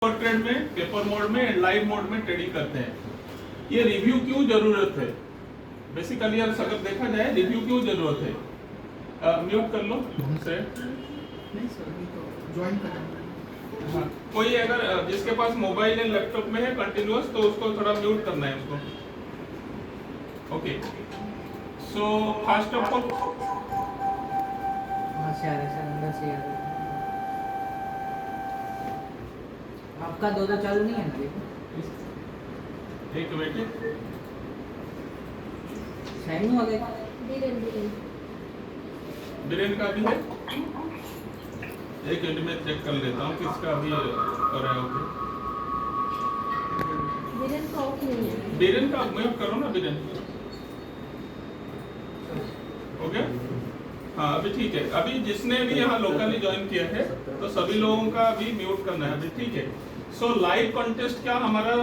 Trade में, paper mode में, live mode में ट्रेडिंग करते हैं। ये रिव्यू क्यों जरूरत है? बेसिकली अगर देखा जाए रिव्यू क्यों जरूरत है? म्यूट कर लो से। नहीं सर, अभी तो ज्वाइन करना। हाँ, कोई अगर जिसके पास मोबाइल या लैपटॉप में है कंटिन्यूअस, तो उसको थोड़ा म्यूट करना है उसको। Okay, so first of all वहाँ से आ रहे सर, अंदर से आ रहे। आपका दो चालू नहीं है ना? देखो एक मिनट, साइन हो गया। बीरेन का भी है। एक मिनट में चेक कर लेता हूँ किसका भी कर रहा है। ओके, बीरेन का म्यूट करो ना बीरेन। हो गया? हाँ, अभी ठीक है। अभी जिसने भी यहाँ लोकली ज्वाइन किया है तो सभी लोगों का भी म्यूट करना है अभी, ठीक है? सो लाइव कॉन्टेस्ट का हमारा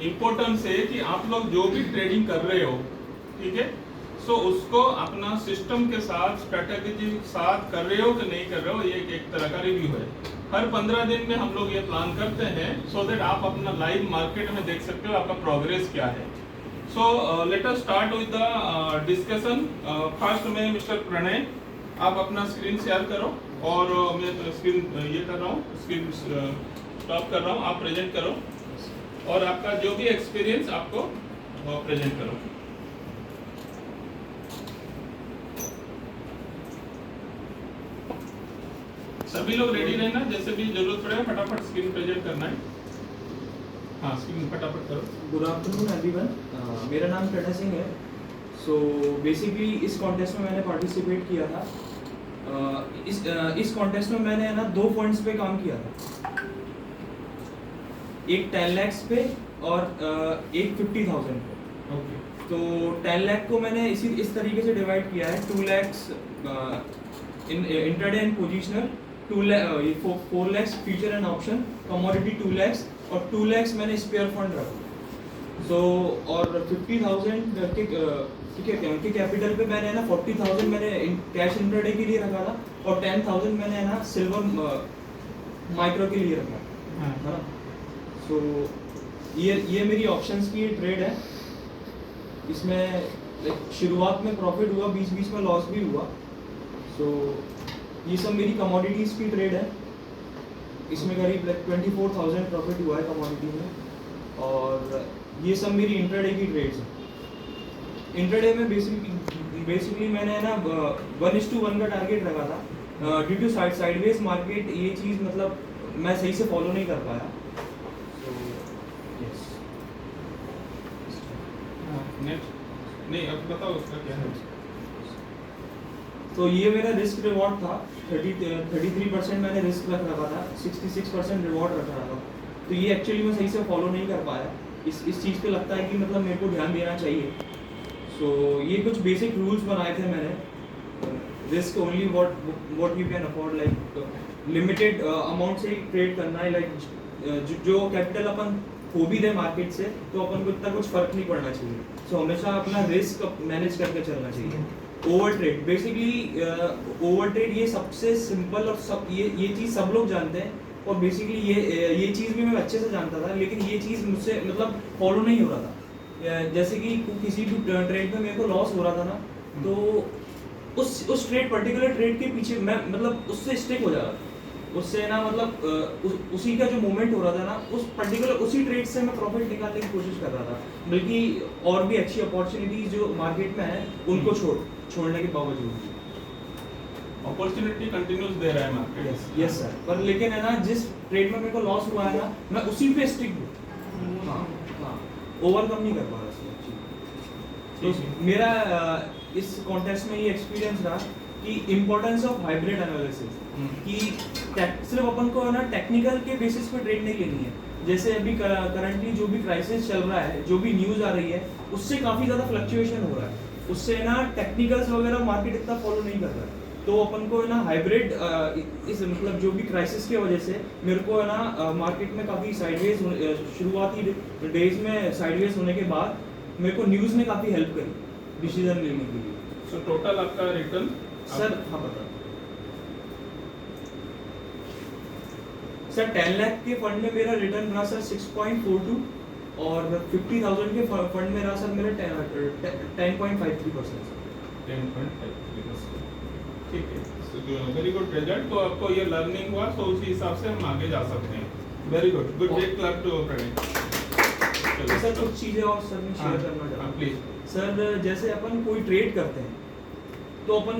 इम्पोर्टेंस है कि आप लोग जो भी ट्रेडिंग कर रहे हो, ठीक है, सो उसको अपना सिस्टम के साथ, स्ट्रेटेजी के साथ कर रहे हो कि नहीं कर रहे हो, ये एक तरह का रिव्यू है। हर 15 दिन में हम लोग ये प्लान करते हैं सो दैट आप अपना लाइव मार्केट में देख सकते हो आपका प्रोग्रेस क्या है। So let us start with the discussion. First में मिस्टर प्रणय, आप अपना स्क्रीन शेयर करो और मैं स्क्रीन ये कर रहा हूँ, स्क्रीन स्टॉप कर रहा हूँ, आप प्रेजेंट करो और आपका जो भी एक्सपीरियंस आपको प्रेजेंट करो। सभी लोग रेडी रहना, जैसे भी जरूरत पड़े फटाफट स्क्रीन प्रेजेंट करना है। हाँ, स्क्रीन फटाफट करो। गुड आफ्टरनून एवरीवन, मेरा नाम प्रणय सिंह है। सो बेसिकली इस कॉन्टेस्ट में मैंने पार्टिसिपेट किया था। इस कॉन्टेस्ट में मैंने ना 2 पॉइंट्स पे काम किया था, एक 10 लाख पे और एक 50,000 पे। ओके, तो 10 लाख को मैंने इस तरीके से डिवाइड किया है, 2 lakh in intraday and positional, 4 lakh future and option, commodity 2 lakh और 2 लाख मैंने स्पेयर फंड रखा। सो और 50,000 के कैपिटल पे मैंने ना 40,000 मैंने कैश इंट्राडे के लिए रखा था और 10,000 मैंने ना सिल्वर माइक्रो के लिए रखा है ना। सो ये मेरी ऑप्शंस की ट्रेड है। इसमें शुरुआत में प्रॉफिट हुआ, बीच बीच में लॉस भी हुआ। सो ये सब मेरी कमोडिटीज़ की ट्रेड है। इसमें करीब 24,000 प्रॉफिट हुआ है कमोडिटी में। और ये सब मेरी इंट्राडे की ट्रेड्स हैं। इंट्राडे में बेसिकली मैंने ना 1:1 का टारगेट रखा था। ड्यू टू साइडवेज मार्केट ये चीज़ मतलब मैं सही से फॉलो नहीं कर पाया। नेक्स्ट नहीं, अब बताओ उसका क्या है। तो ये मेरा रिस्क रिवॉर्ड था। 33% मैंने रिस्क रख रखा था, 66% रिवॉर्ड रख रहा था। तो ये एक्चुअली मैं सही से फॉलो नहीं कर पाया। इस चीज़ पे लगता है कि मतलब मेरे को ध्यान देना चाहिए। सो ये कुछ बेसिक रूल्स बनाए थे मैंने। Risk only what you can afford, like limited amount से ट्रेड करना है। लाइक जो कैपिटल अपन खो भी दे मार्केट से तो अपन को इतना कुछ फर्क नहीं पड़ना चाहिए। सो हमेशा अपना रिस्क मैनेज करके चलना चाहिए। Over trade, basically over trade ये सबसे सिंपल और ये चीज़ सब लोग जानते हैं। और बेसिकली ये चीज़ भी मैं अच्छे से जानता था, लेकिन ये चीज़ मुझसे मतलब फॉलो नहीं हो रहा था। जैसे कि किसी भी ट्रेड में मेरे को लॉस हो रहा था ना, तो उस पर्टिकुलर ट्रेड के पीछे मैं मतलब उससे स्टिक हो जा रहा था। उससे ना मतलब उसी का जो मूवमेंट हो रहा था ना, उस पर्टिकुलर उसी ट्रेड से मैं प्रॉफिट निकालने की कोशिश कर रहा था। बल्कि और भी अच्छी अपॉर्चुनिटीज जो मार्केट में है उनको छोड़ने के बावजूद अपॉर्चुनिटी कंटिन्यूस दे रहा है मार्केट। यस सर, पर लेकिन है ना जिस ट्रेड में मेरे को लॉस हुआ है ना, मैं उसी पे स्टिक हूँ। हाँ, ओवरकम नहीं कर पा रहा सर। तो मेरा इस कॉन्टेस्ट में ये एक्सपीरियंस रहा कि इम्पोर्टेंस ऑफ हाइब्रिड एनालिसिस, कि सिर्फ अपन को ना टेक्निकल के बेसिस पे ट्रेड नहीं लेनी है। जैसे अभी करंटली जो भी क्राइसिस चल रहा है, जो भी न्यूज़ आ रही है, उससे काफ़ी ज़्यादा फ्लक्चुएशन हो रहा है। उससे ना टेक्निकल्स वगैरह मार्केट इतना फॉलो नहीं कर रहा है। तो अपन को है ना हाइब्रिड इस मतलब जो भी क्राइसिस की वजह से मेरे को है ना मार्केट में काफ़ी साइडवेज शुरुआती डेज में साइडवेज होने के बाद मेरे को न्यूज़ ने काफ़ी हेल्प करी डिसीजन लेने के लिए। सो टोटल आपका रिटर्न सर हाँ बता सर 10 लाख के फंड में मेरा रिटर्न रहा सर 6.42 और 50,000 के फंड में रहा सर मेरा 10.53%। 10.53%। ठीक है, वेरी गुड रिजल्ट। तो आपको ये लर्निंग हुआ, तो उसी हिसाब से हम आगे जा सकते हैं। Very good, good, big clap to Pranay. Sir कुछ चीजें और सर मैं शेयर करना चाहता हूँ प्लीज। सर। जैसे अपन कोई ट्रेड करते हैं तो अपन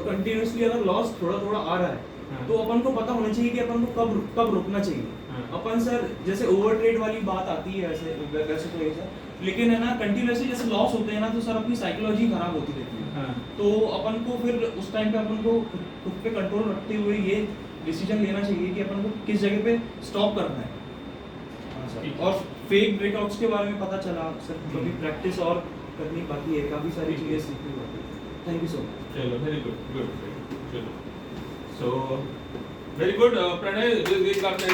कंटिन्यूसली अगर लॉस थोड़ा थोड़ा आ रहा है तो अपन को पता होना चाहिए कि अपन को कब रुकना चाहिए। अपन सर जैसे ओवर ट्रेड वाली बात आती है वैसे तो ऐसा, लेकिन है ना कंटिन्यूसली जैसे लॉस होते हैं ना तो सर अपनी साइकोलॉजी खराब होती रहती है। तो अपन को फिर उस टाइम पे अपन को खुद पे कंट्रोल रखते हुए ये डिसीजन लेना चाहिए कि अपन को किस जगह पे स्टॉप करना है। और फेक ब्रेकआउट्स के बारे में पता चला सर, कभी प्रैक्टिस और करनी बाकी है, काफी सारी चीजें सीखनी बाकी है। Thank you so much. चलो, वेरी गुड, गुड, चलो। So very good Pranay, we got the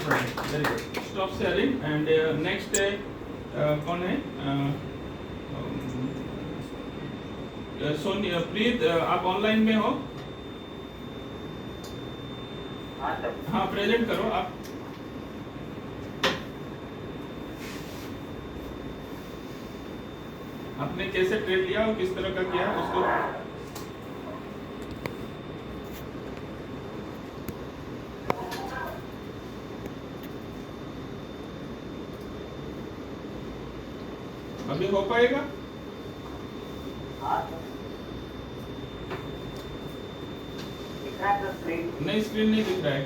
Pranay, very good. Stop sharing and next कौन है? सोनिया, प्लीज आप ऑनलाइन में हो? हाँ, प्रेजेंट करो आप। आपने कैसे ट्रेड लिया और किस तरह का किया उसको अभी हो पाएगा? नहीं, स्क्रीन नहीं दिख रहा है।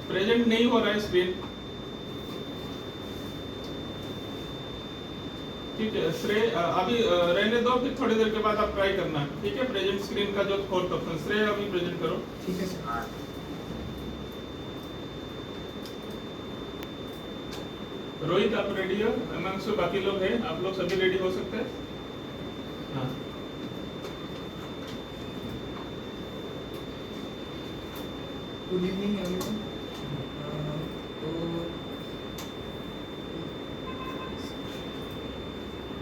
प्रेजेंट नहीं हो रहा है स्क्रीन। ठीक है श्रेय, अभी रहने दो, फिर थोड़ी देर के बाद आप ट्राई करना। ठीक है, प्रेजेंट स्क्रीन का जो फोर्थ ऑप्शन, श्रेय अभी प्रेजेंट करो। ठीक है सर। रोहित आप रेडी हो? अमंगस बाकी लोग हैं, आप लोग सभी रेडी हो सकते हैं? हाँ, गुड इवनिंग एवरीवन। तो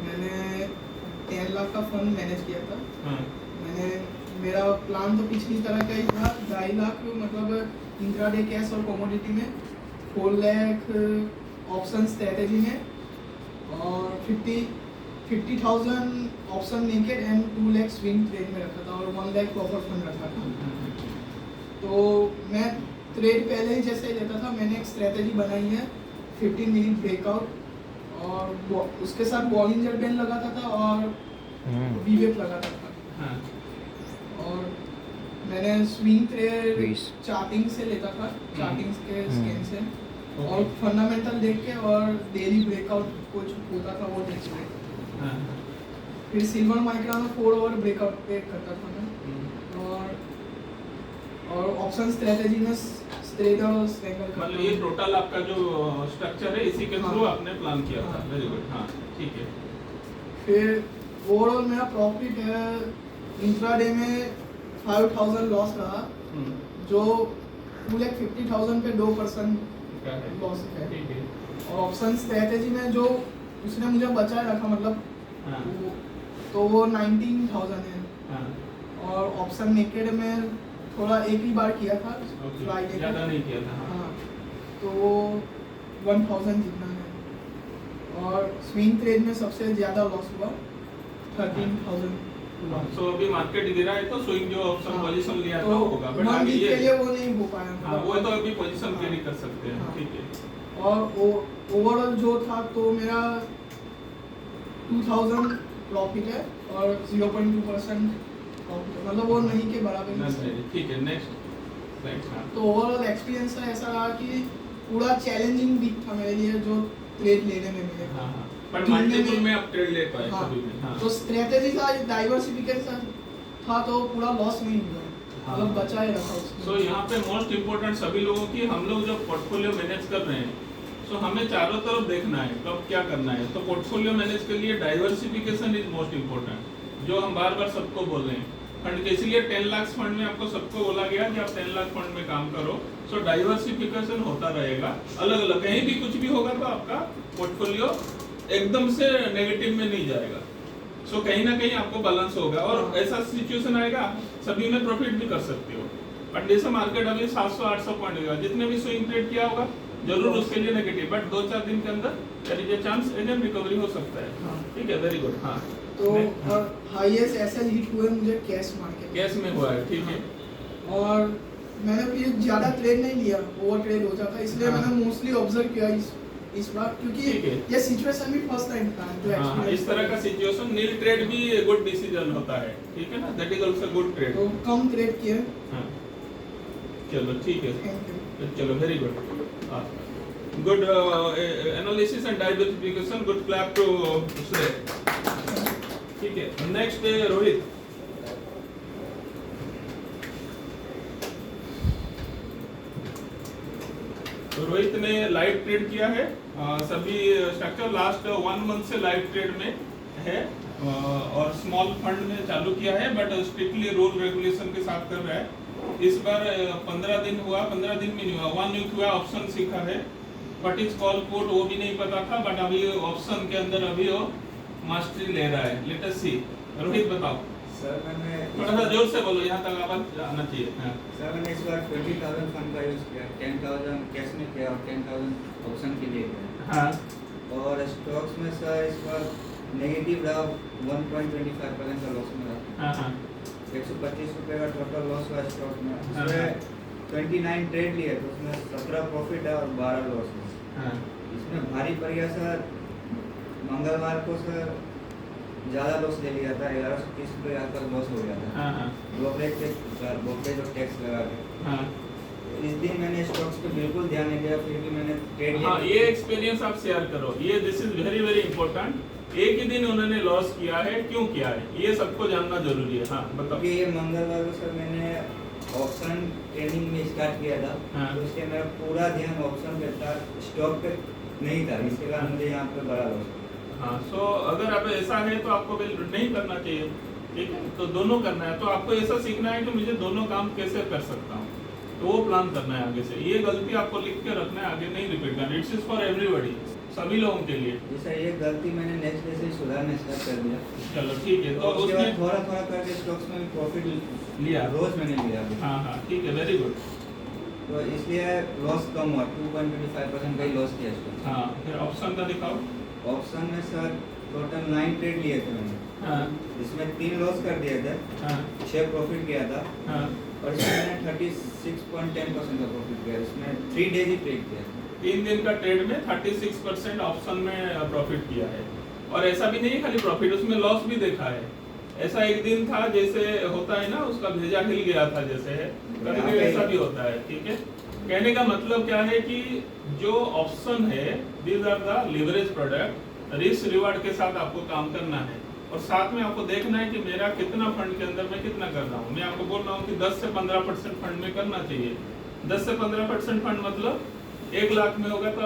मैंने 10 लाख का फंड मैनेज किया था। मेरा प्लान तो पिछली तरह का ही था, 2.5 लाख मतलब इंट्राडे कैश और कमोडिटी में, 4 लाख ऑप्शन स्ट्रेटेजी में और 50,000 option naked and 2 lakh swing trade में रखा था और 1 लाख प्रॉफिट फंड रखा था। तो मैं ट्रेड पहले ही जैसे लेता था, मैंने एक स्ट्रेटेजी बनाई है 15 मिनट ब्रेकआउट और उसके साथ बॉलिंजर बैंड लगाता था और वीवेप लगाता था। और मैंने स्विंग ट्रेड चार्टिंग से लेता था, चार्टिंग के स्कैन से, और फंडामेंटल देख के और डेली ब्रेकआउट कुछ होता था वो देख के। फिर सिल्वर माइक्रा में 4 ओवर ब्रेकआउट पे करता था मैं। और ऑप्शन स्ट्रेटेजी में स्ट्रेट और स्ट्रैंगल। मतलब ये टोटल आपका जो स्ट्रक्चर है इसी के थ्रू आपने प्लान किया था। वेरी गुड, हाँ ठीक है। फिर ओवरऑल मेरा प्रॉफिट है इंट्राडे में 5,000 लॉस रहा, जो 2,50,000 पे 2% लॉस है। ठीक है। और ऑप्शन स्ट्रेटेजी में जो उसने मुझे बचाए रखा मतलब तो वो 19,000 है। और ऑप्शन नेकेड में थोड़ा एक ही बार किया था, फ्राइडे को, ज़्यादा नहीं किया था। हाँ, तो वो 1,000 जितना है। और स्विंग ट्रेड में सबसे ज़्यादा लॉस हुआ 13,000। सो अभी मार्केट गिरा है तो स्विंग जो ऑप्शन पोजीशन लिया तो तो होगा, बट 1 वीक ये के लिए वो नहीं हो पाया। हाँ, वो तो अभी पोजीशन कैरी कर सकते हैं। हाँ। ठीक है। और ओवरऑल जो था तो मेरा 2,000 प्रॉफिट है और 0.2% प्रॉफिट, मतलब वो नहीं के बराबर ही है। ठीक है, नेक्स्ट स्लाइड। तो ओवरऑल एक्सपीरियंस ऐसा रहा कि पूरा चैलेंजिंग वीक था मेरे लिए जो ट्रेड लेने में मिले। हाँ, पर मल्टीपल में आप ट्रेड ले पाए हाँ, सभी में। हाँ। तो स्ट्रेटेजी का डाइवर्सिफिकेशन था तो पूरा लॉस नहीं हुआ, मतलब बचाए रखा उसमें। सो यहाँ पे मोस्ट इम्पोर्टेंट सभी लोगों की, हम लोग जो पोर्टफोलियो मैनेज कर रहे हैं, सो हमें चारों तरफ देखना है कब क्या करना है। तो पोर्टफोलियो मैनेज के लिए डाइवर्सिफिकेशन इज मोस्ट इम्पोर्टेंट, जो हम बार बार सबको बोल रहे हैं। फंड के इसलिए 10 लाख फंड में आपको सबको बोला गया कि आप 10 लाख फंड में काम करो। सो डाइवर्सिफिकेशन होता रहेगा, अलग अलग, कहीं भी कुछ भी होगा तो आपका पोर्टफोलियो एकदम से नेगेटिव में नहीं जाएगा। सो कहीं ना कहीं आपको बैलेंस होगा। और ऐसा सिचुएशन आएगा सभी में प्रॉफिट भी कर सकते हो। बट जैसे मार्केट अभी 700-800 पॉइंट गया, जितने भी स्विंग ट्रेड किया होगा जरूर उसके लिए नेगेटिव, बट 2-4 दिन के अंदर there is a chance again recovery हो सकता है। हाँ। ठीक है, वेरी गुड। हाँ, तो हाँ। हाईएस्ट एसएल हिट हुए मुझे कैश मार्केट कैश में हुआ है, ठीक है। और मैंने फिर ज़्यादा ट्रेड नहीं लिया, ओवर ट्रेड हो जाता, इसलिए हाँ। मैंने मोस्टली ऑब्जर्व किया इस बार, क्योंकि ठीक है। ये सिचुएशन भी फर्स्ट टाइम था तो हाँ, experience इस तरह का सिचुएशन नील ट्रेड भी गुड डिसीजन होता है, ठीक है ना, that is also good trade. तो कम ट्रेड किए। हाँ, चलो ठीक है, थैंक यू। चलो very good, good analysis and diversification, good clap to Shrey. ठीक है, नेक्स्ट रोहित। तो रोहित ने लाइव ट्रेड किया है, सभी स्ट्रक्चर लास्ट 1 मंथ से लाइव ट्रेड में है, और स्मॉल फंड में चालू किया है, बट स्ट्रिक्टली रूल रेगुलेशन के साथ कर रहा है। इस बार 15 दिन हुआ, 15 दिन में नहीं हुआ, 1 वीक हुआ, ऑप्शन सीखा है, बट इस कॉल कोड वो भी नहीं पता था, बट अभी ऑप्शन के अंदर अभी वो मास्टरी ले रहा है। लेट अस सी, रोहित बताओ। सर मैंने थोड़ा सा जोर से बोलो, यहाँ तक आवाज आना चाहिए। हाँ। सर मैंने इस बार 20,000 फंड का यूज़ किया, 10,000 कैश में किया और 10,000 ऑप्शन के लिए किया। हाँ, और स्टॉक्स में सर इस बार नेगेटिव रहा, 1.25% का लॉस में रहा। हाँ, हाँ, 125 रुपये का टोटल लॉस हुआ स्टॉक में। हाँ। उसमें 29 ट्रेड लिए तो उसमें 17 प्रॉफिट है और 12 लॉस है। हाँ, इसमें भारी पड़ गया सर, मंगलवार को सर ज़्यादा लॉस ले लिया था, 1130 रुपये आकर लॉस हो गया था। हाँ, हाँ, ब्रोकरेज और टैक्स लगा के। हाँ। इस दिन मैंने स्टॉक्स पे बिल्कुल ध्यान नहीं दिया, फिर भी मैंने ट्रेड हाँ, ये एक्सपीरियंस आप शेयर करो, ये this is very very important. एक ही दिन उन्होंने लॉस किया है, क्यों किया है, ये सबको जानना जरूरी है। हाँ, बताओ। क्योंकि ये मंगलवार को सर मैंने ऑप्शन ट्रेडिंग में स्टार्ट किया था, हाँ। तो इसके मेरा पूरा ध्यान ऑप्शन पे था, स्टॉक पे नहीं था, इसके कारण मुझे यहाँ पे बड़ा लॉस हुआ। हाँ, सो अगर आप ऐसा है तो आपको बिल्कुल नहीं करना चाहिए, ठीक है, तो दोनों करना है। तो आपको ऐसा सीखना है कि मुझे दोनों काम कैसे कर सकता हूँ, तो वो प्लान करना है आगे से। ये गलती आपको लिख के रखना है, आगे नहीं रिपीट करना। इट्स इज फॉर एवरीबॉडी, सभी लोगों के लिए। जैसा ये गलती मैंने नेक्स्ट डे से सुधारना स्टार्ट कर दिया। चलो ठीक है, तो उसके बाद उसमें थोड़ा थोड़ा करके स्टॉक्स में प्रॉफिट लिया। रोज मैंने लिया। हाँ, हाँ, ठीक है, वेरी गुड। तो इसलिए लॉस कम हुआ, 2.25% का ही लॉस किया स्टॉक। हाँ, फिर ऑप्शन का दिखाओ। ऑप्शन में सर टोटल 9 ट्रेड लिए थे मैंने, हाँ, जिसमें 3 लॉस कर दिए थे, हाँ, 6 प्रॉफिट किया था, हाँ। और इसमें मैंने 36.10% का प्रॉफिट किया। इसमें 3 डेज ही ट्रेड किया। 3 दिन का ट्रेड में 36% ऑप्शन में प्रॉफिट किया है। और ऐसा भी नहीं खाली प्रॉफिट, उसमें लॉस भी देखा है। ऐसा एक दिन था जैसे होता है ना, उसका भेजा हिल गया था जैसे है, कभी ऐसा भी होता है, ठीक है। कहने का मतलब क्या है कि जो ऑप्शन है, these are the leverage product, risk reward के साथ आपको काम करना है, और साथ में आपको देखना है कि मेरा कितना फंड के अंदर मैं कितना कर रहा हूँ। मैं आपको बोल रहा हूँ कि 10 से 15% फंड में करना चाहिए। 10 से 15% फंड मतलब 1 लाख में होगा तो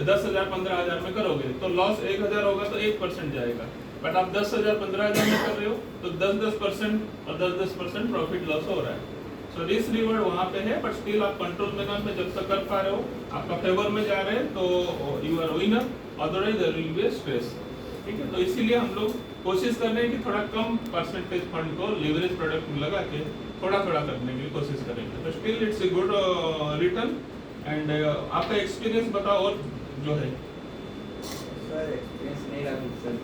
10,000 15,000 में करोगे तो लॉस 1,000 होगा तो 1% जाएगा। बट आप 10,000 15,000 में कर रहे हो तो 10% और 10% प्रॉफिट लॉस हो रहा है। सो रिस्क रिवॉर्ड वहाँ पे है, बट स्टिल आप कंट्रोल में जब तक कर पा रहे हो, आपका फेवर में जा रहे हैं तो you are winner, otherwise there will be stress, ठीक है। तो इसीलिए हम लोग कोशिश कर रहे हैं कि थोड़ा कम परसेंटेज फंड को लिवरेज प्रोडक्ट में लगा के थोड़ा थोड़ा करने की कोशिश करेंगे, तो still it's a good return. And आपका एक्सपीरियंस बताओ और जो है। सर एक्सपीरियंस नहीं रहा कुछ सर,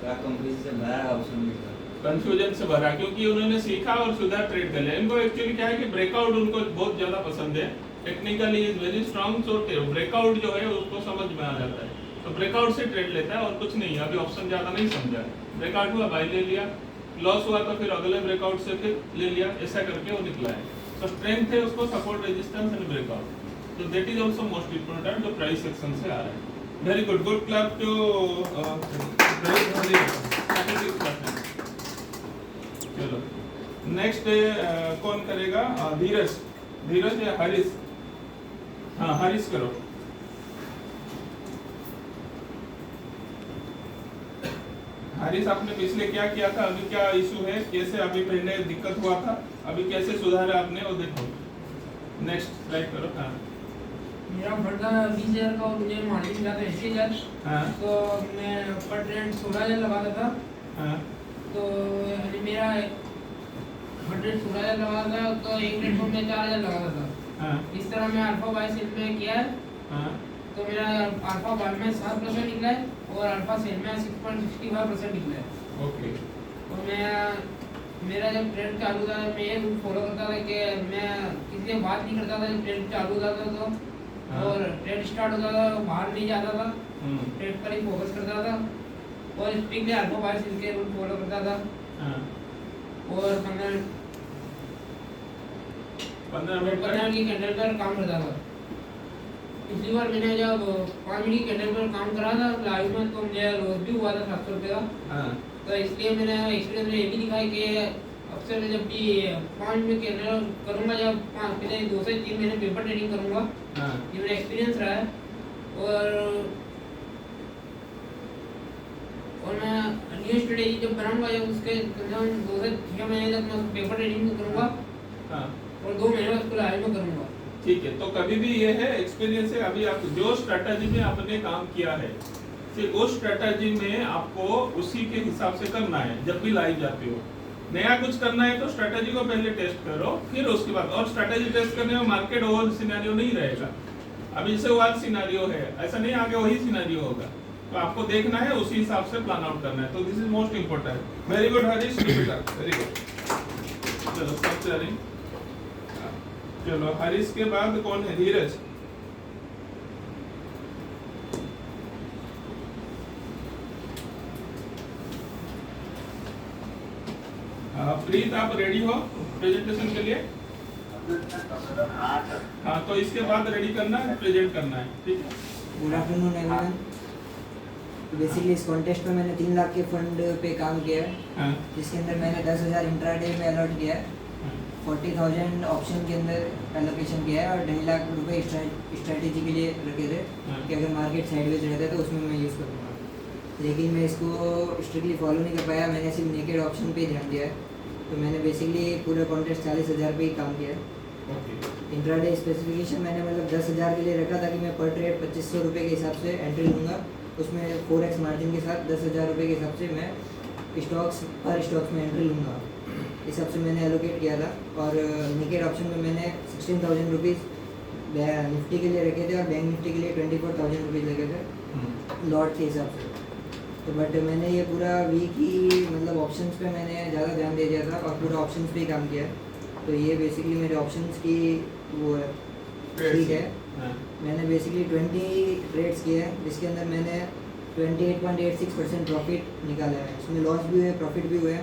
क्या कंपनी से भरा ऑप्शन भी था, कंफ्यूजन से भरा, क्योंकि उन्होंने सीखा और सुधार ट्रेड कर लिया। इनको एक्चुअली क्या है कि ब्रेकआउट उनको बहुत ज्यादा पसंद है, technically is very strong, so breakout जो है उसको समझ में आ जाता है, तो ब्रेकआउट से ट्रेड लेता है और कुछ नहीं। अभी ऑप्शन ज्यादा नहीं समझा, ब्रेकआउट हुआ बाय ले लिया, लॉस हुआ तो फिर अगले ब्रेकआउट से फिर ले लिया, ऐसा करके वो निकला है। तो स्ट्रेंथ है उसको, सपोर्ट, रेजिस्टेंस एंड ब्रेकआउट, तो that is also most important जो प्राइस सेक्शन से आ रहा है। Very good, good clap to चलो नेक्स्ट कौन करेगा? धीरज, धीरज या हरीश? हाँ, हरीश करो। हरीश, आपने पिछले क्या किया था, अभी क्या इशू है, कैसे अभी पहले दिक्कत हुआ था, अभी कैसे सुधारा आपने, वो देखो। नेक्स्ट स्लाइड करो। हाँ, मेरा फंड था 20,000 का और मुझे मार्जिन मिला था 80,000। हाँ, तो मैं पर ट्रेड 16,000 लगाता था। हाँ, तो यानी मेरा 100 16,000 लगा था तो एक ट्रेड को मैं 4,000 लगाता था। हाँ इस तरह मैं अल्फा बाय सेल में किया है हाँ तो मेरा अल्फा बाय में 7% निकला है और अल्फा सेल में 6.65% निकला है। ओके तो मेरा जब ट्रेड चालू था मैं ये रूल फॉलो करता था कि मैं किसी से बात नहीं करता था जब ट्रेड चालू होता था तो हाँ। और ट्रेड स्टार्ट होता था तो बाहर नहीं जाता था, हम्म, ट्रेड पर ही फोकस करता था और स्ट्रिक्टली अल्फा बाय सेल के रूल फॉलो करता था। हाँ और 15 मिनट मिनट की कैंडल पर काम करता था। पिछली बार मैंने जब 5 मिनट की कैंडल पर काम करा था लाइव में तो मुझे लॉस भी हुआ था 700 रुपये का। हाँ तो इसलिए मैंने एक्सपीरियंस में ये भी दिखा है कि अक्सर मैं जब भी 5 मिनट कैंडल करूँगा जब पहले 2 से 3 महीने पेपर ट्रेडिंग करूँगा, हाँ ये मेरा एक्सपीरियंस रहा है। और मैं न्यू स्ट्रेटेजी जब बनाऊंगा जब उसके कम से कम 2 से 6 महीने तक मैं पेपर ट्रेडिंग करूँगा हाँ और 2 महीने उसको लाइव में करूँगा। ठीक है। तो कभी भी ये है एक्सपीरियंस है, अभी आप जो स्ट्रेटजी में आपने काम किया है फिर उस स्ट्रेटजी में आपको उसी के हिसाब से करना है। जब भी लाइव जाते हो नया कुछ करना है तो स्ट्रेटजी को पहले टेस्ट करो फिर उसके बाद। और स्ट्रेटजी टेस्ट करने में मार्केट ओवर सिनेरियो नहीं रहेगा। अभी जैसे वाल सिनेरियो है ऐसा नहीं आगे वही सिनेरियो होगा, तो आपको देखना है उसी हिसाब से प्लान आउट करना है। तो this is most important. Very good Harish, very good. चलो सबसे हरी, चलो हरीश के बाद कौन है? धीरज। प्रीत आप रेडी हो प्रेजेंटेशन के लिए? हाँ तो इसके बाद रेडी करना है, प्रेजेंट करना है, ठीक है। Good afternoon everyone. बेसिकली इस कॉन्टेस्ट में मैंने 3 लाख के फंड पे काम किया है, हाँ जिसके अंदर मैंने 10,000 इंट्राडे में अलॉट किया है, 40,000 ऑप्शन के अंदर एलोकेशन किया है और 2.5 लाख रुपए स्ट्रेटेजी के लिए रखे थे कि अगर मार्केट साइडवेज रहता है तो उसमें मैं यूज़ करूँगा। लेकिन मैं इसको स्ट्रिक्टली फॉलो नहीं कर पाया, मैंने सिर्फ नेकेड ऑप्शन पे ध्यान दिया है। तो मैंने बेसिकली पूरा कॉन्टेस्ट 40,000 पे ही काम किया है। ओके इंट्राडे स्पेसिफिकेशन मैंने मतलब 10,000 के लिए रखा था कि मैं पर ट्रेड 2,500 रुपये के हिसाब से एंट्री लूँगा, उसमें 4x मार्जिन के साथ 10,000 रुपये के हिसाब से मैं स्टॉक्स पर स्टॉक्स में एंट्री लूँगा। इस हिसाब से मैंने एलोकेट किया था। और नेकेड ऑप्शन में मैंने 16,000 रुपीज़ निफ्टी के लिए रखे थे और बैंक निफ्टी के लिए 24,000 रुपीज़ लगे थे लॉट के हिसाब से। तो बट मैंने ये पूरा वीक ही मतलब ऑप्शंस पे मैंने ज़्यादा ध्यान दे दिया था और पूरा ऑप्शंस पे ही काम किया है। तो ये बेसिकली मेरे ऑप्शंस की वो है, ठीक है। हाँ मैंने बेसिकली 20 ट्रेड्स किए हैं, जिसके अंदर मैंने 28.86% प्रॉफिट निकाला है। इसमें लॉस भी हुए, प्रॉफिट भी हुए।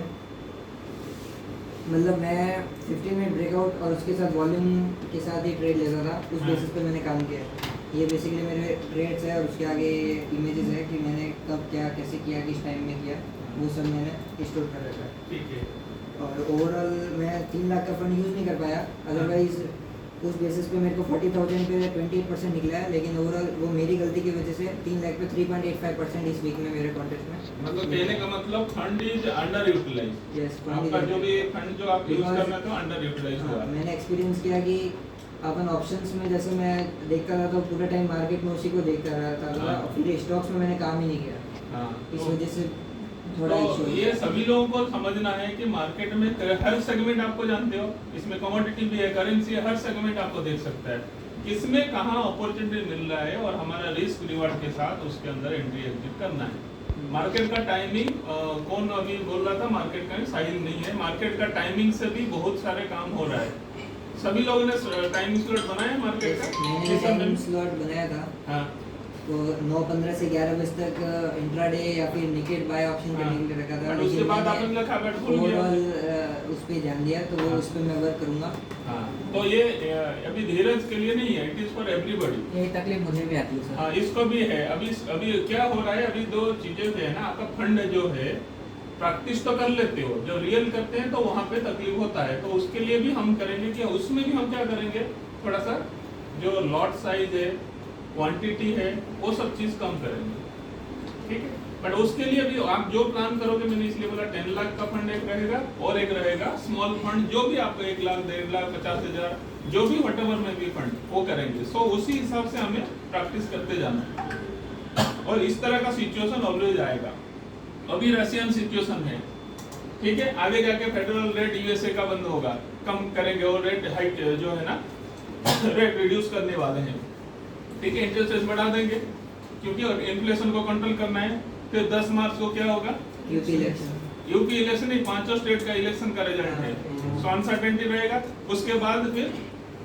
मतलब मैं 15 मिनट ब्रेकआउट और उसके साथ वॉल्यूम के साथ ही ट्रेड लेता था, उस हाँ। बेसिस पे मैंने काम किया है। ये बेसिकली मेरे ट्रेड्स है और उसके आगे इमेजेस है कि मैंने कब क्या कैसे किया, किस टाइम में किया, वो सब मैंने स्टोर कर रखा है। ठीक है। और ओवरऑल मैं 3 लाख का फंड यूज़ नहीं कर पाया, अदरवाइज उस बेसिस पे मेरे को 40,000 पे 28% निकला है। लेकिन ओवरऑल वो मेरी गलती की वजह से 3 लाख पे 3.85% इस वीक में मेरे कॉन्टेस्ट में। मतलब कहने का मतलब fund is under utilise. Yes, आपका जो भी फंड जो आप यूज करना था अंडर यूटिलाइज हुआ। मैंने एक्सपीरियंस किया कि अपन ऑप्शंस में जैसे मैं देखता था तो पूरा टाइम मार्केट में उसी को देखता रहता था, हाँ। फिर स्टॉक्स में मैंने काम ही नहीं किया। हाँ इस तो- वजह से थोड़ा तो इशू ये सभी लोगों को समझना है कि मार्केट में हर सेगमेंट आपको जानते हो, इसमें कमोडिटी भी है, करेंसी है, हर सेगमेंट आपको देख सकता है किसमें कहाँ अपॉर्चुनिटी मिल रहा है और हमारा रिस्क रिवार्ड के साथ उसके अंदर एंट्री एग्जिट करना है। मार्केट का टाइमिंग कौन अभी बोल रहा था मार्केट का साइज नहीं है, मार्केट का टाइमिंग से भी बहुत सारे काम हो रहा है। सभी लोगों ने टाइमिंग स्लॉट बनाया है मार्केट का? मैंने टाइम स्लॉट बनाया था। हाँ तो 9:15 से 11 बजे तक इंट्राडे या फिर निकेट बाय ऑप्शन करने के लिए रखा था। बट उसके बाद आपने लखा बैठ भूल गया। ओवरऑल उस पे ध्यान दिया, तो वो हाँ। उस पे मैं वर्क करूंगा। हाँ तो ये अभी धीरज के लिए नहीं है, इट इज फॉर एवरीबॉडी। ये तकलीफ मुझे भी आती है सर। हाँ इसको भी है। अभी क्या हो रहा है, अभी 2 चीजें है ना, आपका फंड जो है प्रैक्टिस तो कर लेते हो, जो रियल करते हैं तो वहाँ पे तकलीफ होता है। तो उसके लिए भी हम करेंगे कि उसमें भी हम क्या करेंगे, थोड़ा सा जो लॉट साइज है, क्वांटिटी है, वो सब चीज कम करेंगे, ठीक है। बट उसके लिए भी आप जो प्लान करोगे, मैंने इसलिए बोला 10 लाख का फंड एक रहेगा और एक रहेगा स्मॉल फंड, जो भी आपको 1 लाख 1.5 लाख 50,000 जो भी व्हाटएवर में भी फंड वो करेंगे। सो उसी हिसाब से हमें प्रैक्टिस करते जाना है और इस तरह का सिचुएशन ऑलवेज आएगा। अभी रशियन सिचुएशन है, ठीक है, आगे जाके फेडरल रेट यूएसए का बंद होगा, कम करेंगे और रेट हाइट जो है ना रेट रिड्यूस करने वाले हैं, ठीक है, इंटरेस्ट रेट बढ़ा देंगे क्योंकि इन्फ्लेशन को कंट्रोल करना है। फिर 10 मार्च को क्या होगा? UP election. यूपी इलेक्शन नहीं, 5 स्टेट का इलेक्शन का रिजल्ट है, सो अनसर्टेनिटी रहेगा। उसके बाद फिर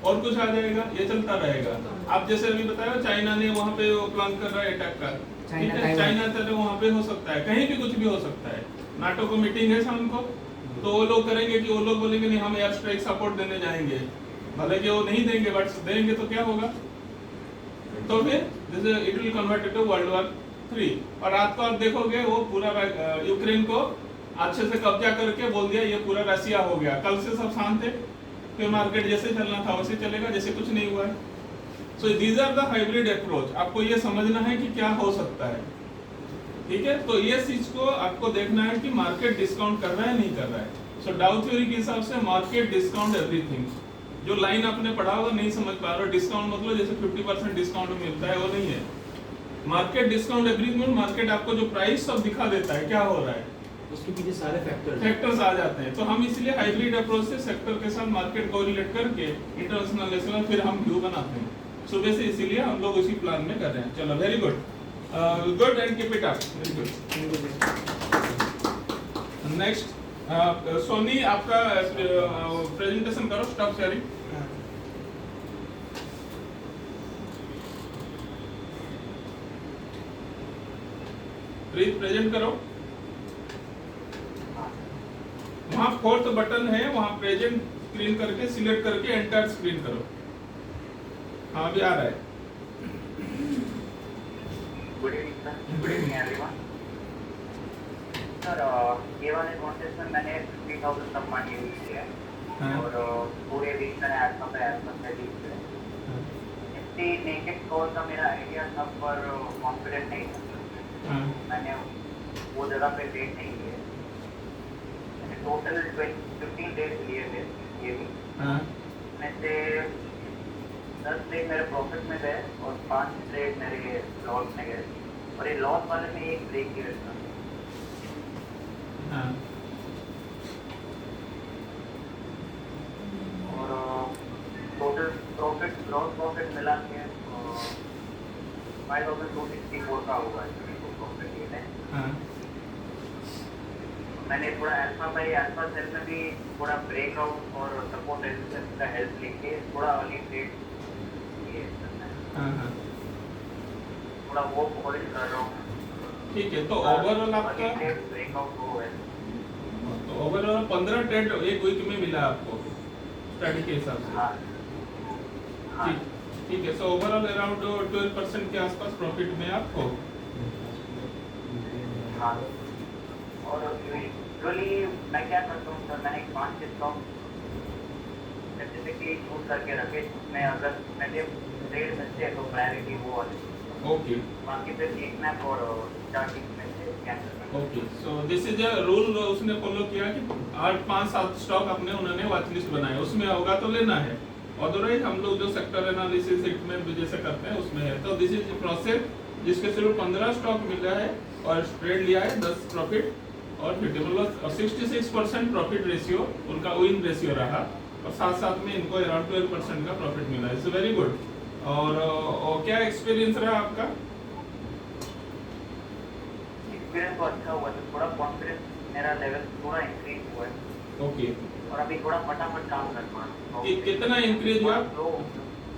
और कुछ आ जाएगा, ये चलता रहेगा। आप जैसे अभी बताया चाइना ने वहाँ पे वो प्लान कर रहा है अटैक का, ठीक है, चाइना तरह वहाँ पे हो सकता है, कहीं भी कुछ भी हो सकता है। नाटो को मीटिंग है शाम को, तो वो लोग करेंगे कि वो लोग बोलेंगे नहीं हम एयर स्ट्राइक सपोर्ट देने जाएंगे, भले कि वो नहीं देंगे बट देंगे तो क्या होगा, तो फिर जैसे it will convert to world war 3। और रात को आप देखोगे वो पूरा यूक्रेन को अच्छे से कब्जा करके बोल दिया ये पूरा रशिया हो गया। कल से सब शांत है, फिर मार्केट जैसे चलना था वैसे चलेगा, जैसे कुछ नहीं हुआ है। So these are the hybrid approach. आपको ये समझना है कि क्या हो सकता है, ठीक है। तो ये चीज को आपको देखना है कि मार्केट डिस्काउंट कर रहा है नहीं कर रहा है। सो डाउ थ्योरी के हिसाब से मार्केट डिस्काउंट एवरीथिंग। जो लाइन आपने पढ़ा होगा नहीं समझ पा रहे हो, डिस्काउंट मतलब जैसे 50% डिस्काउंट मिलता है वो नहीं है। मार्केट डिस्काउंट एवरीथिंग, मार्केट आपको जो प्राइस सब दिखा देता है क्या हो रहा है, उसके पीछे सारे फैक्टर्स आ जाते हैं। तो हम इसलिए हाइब्रिड अप्रोच से सेक्टर के साथ मार्केट कोरिलेट करके इंटरनेशनल नेशनल फिर हम व्यू बनाते हैं सुबह से, इसीलिए हम लोग उसी प्लान में कर रहे हैं। चलो very good, good and keep it up, very good. Next Soni आपका प्रेजेंटेशन करो, स्टॉप शेयरिंग। प्लीज प्रेजेंट करो। वहाँ 4th बटन है, वहाँ प्रेजेंट स्क्रीन करके सिलेक्ट करके एंटायर स्क्रीन करो। हाँ अभी आ रहा है। Good evening everyone. सर ये वाले कॉन्टेस्ट में मैंने 50,000 तक मनी यूज किया है, हाँ। और पूरे वीक मैंने अल्फा पे यूज किया है। इतनी नेकेड कॉल का मेरा आइडिया था पर कॉन्फिडेंट नहीं था, हाँ। मैंने वो जगह पे वेट नहीं किया। मैंने टोटल 15 डेज लिए थे ये भी, हाँ। में से 10 ट्रेड मेरे प्रॉफिट में गए और 5 ट्रेड मेरे लॉस में गए, और ये लॉस वाले में एक ब्रेक ईवन था। हाँ। और टोटल प्रॉफिट ग्रॉस प्रॉफिट मिला के 5264 का हुआ है प्रॉफिट ये है। हाँ। मैंने थोड़ा अल्फा सेल में भी थोड़ा ब्रेकआउट और सपोर्ट रेजिस्टेंस का हेल्प लेके थोड़ा अर्ली ट्रेड ये करना है, हाँ। हाँ। थोड़ा वो होल्ड कर रहा हूँ। ठीक है, तो ओवरऑल आपका ब्रेकआउट हो है, तो ओवरऑल 15 ट्रेड एक वीक में मिला आपको स्टडी के हिसाब से। हाँ हाँ ठीक, ठीक है। सो ओवरऑल अराउंड 12% के आसपास प्रॉफिट में आपको। हाँ। और यूजुअली मैं क्या करता हूँ सर, मैंने 5 स्टॉक स्पेसिफिकली चूज करके रखे जिसमें अगर मैंने ट्रेड मिलते हैं तो प्रायोरिटी वो वाली, ओके बाकी फिर एक मैप और चार्टिंग में से कैंसिल कर। Okay. So this is a rule उसने फॉलो किया कि 8 5 7 स्टॉक अपने उन्होंने वॉच लिस्ट बनाए, उसमें होगा तो लेना है, अदरवाइज हम लोग जो सेक्टर एनालिसिस में जैसे करते हैं उसमें है। तो दिस इज प्रोसेस जिसके सिर्फ 15 स्टॉक मिला है और ट्रेड लिया है 10 प्रॉफिट और 50 मतलब 66% प्रॉफिट रेशियो उनका विन रेशियो रहा, और साथ साथ में इनको अराउंड 12% का प्रॉफिट मिला। It's very good. और क्या एक्सपीरियंस रहा आपका? एक्सपीरियंस तो अच्छा हुआ है, थोड़ा कॉन्फिडेंस मेरा लेवल थोड़ा इंक्रीज हुआ है, ओके। और अभी थोड़ा फटाफट काम कर पा रहा हूँ। कितना इंक्रीज हुआ?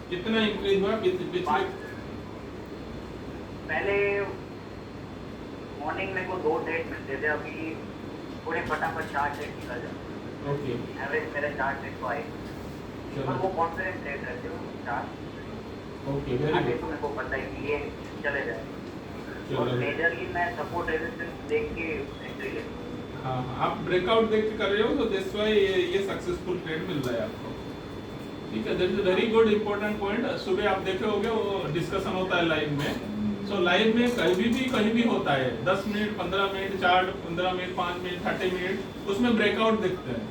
कितना इंक्रीज हुआ पिछले? पहले मॉर्निंग में को 2 ट्रेड मिलते थे, अभी पूरे फटाफट 4 ट्रेड निकल जाते। ओके एवरेज मेरे 4 ट्रेड तो आए, पर वो कॉन्फिडेंस ट्रेड रहते हो 4। ओके वेरी आगे गुड। तो मेरे को पता है कि ये चले जाए, और चलो मेजरली मैं सपोर्ट रेजिस्टेंस देख के एंट्री लेता हूँ। हाँ हाँ, आप ब्रेकआउट देख के कर रहे हो तो दैट्स व्हाई ये सक्सेसफुल ट्रेड मिल रहा है आपको। ठीक है, that is very good important point. सुबह आप देखे होंगे वो डिस्कशन होता है लाइव में। सो लाइव में कहीं भी होता है 10 minute 15 minute 4 15 minute 5 minute 30 minute, उसमें ब्रेकआउट देखते हैं।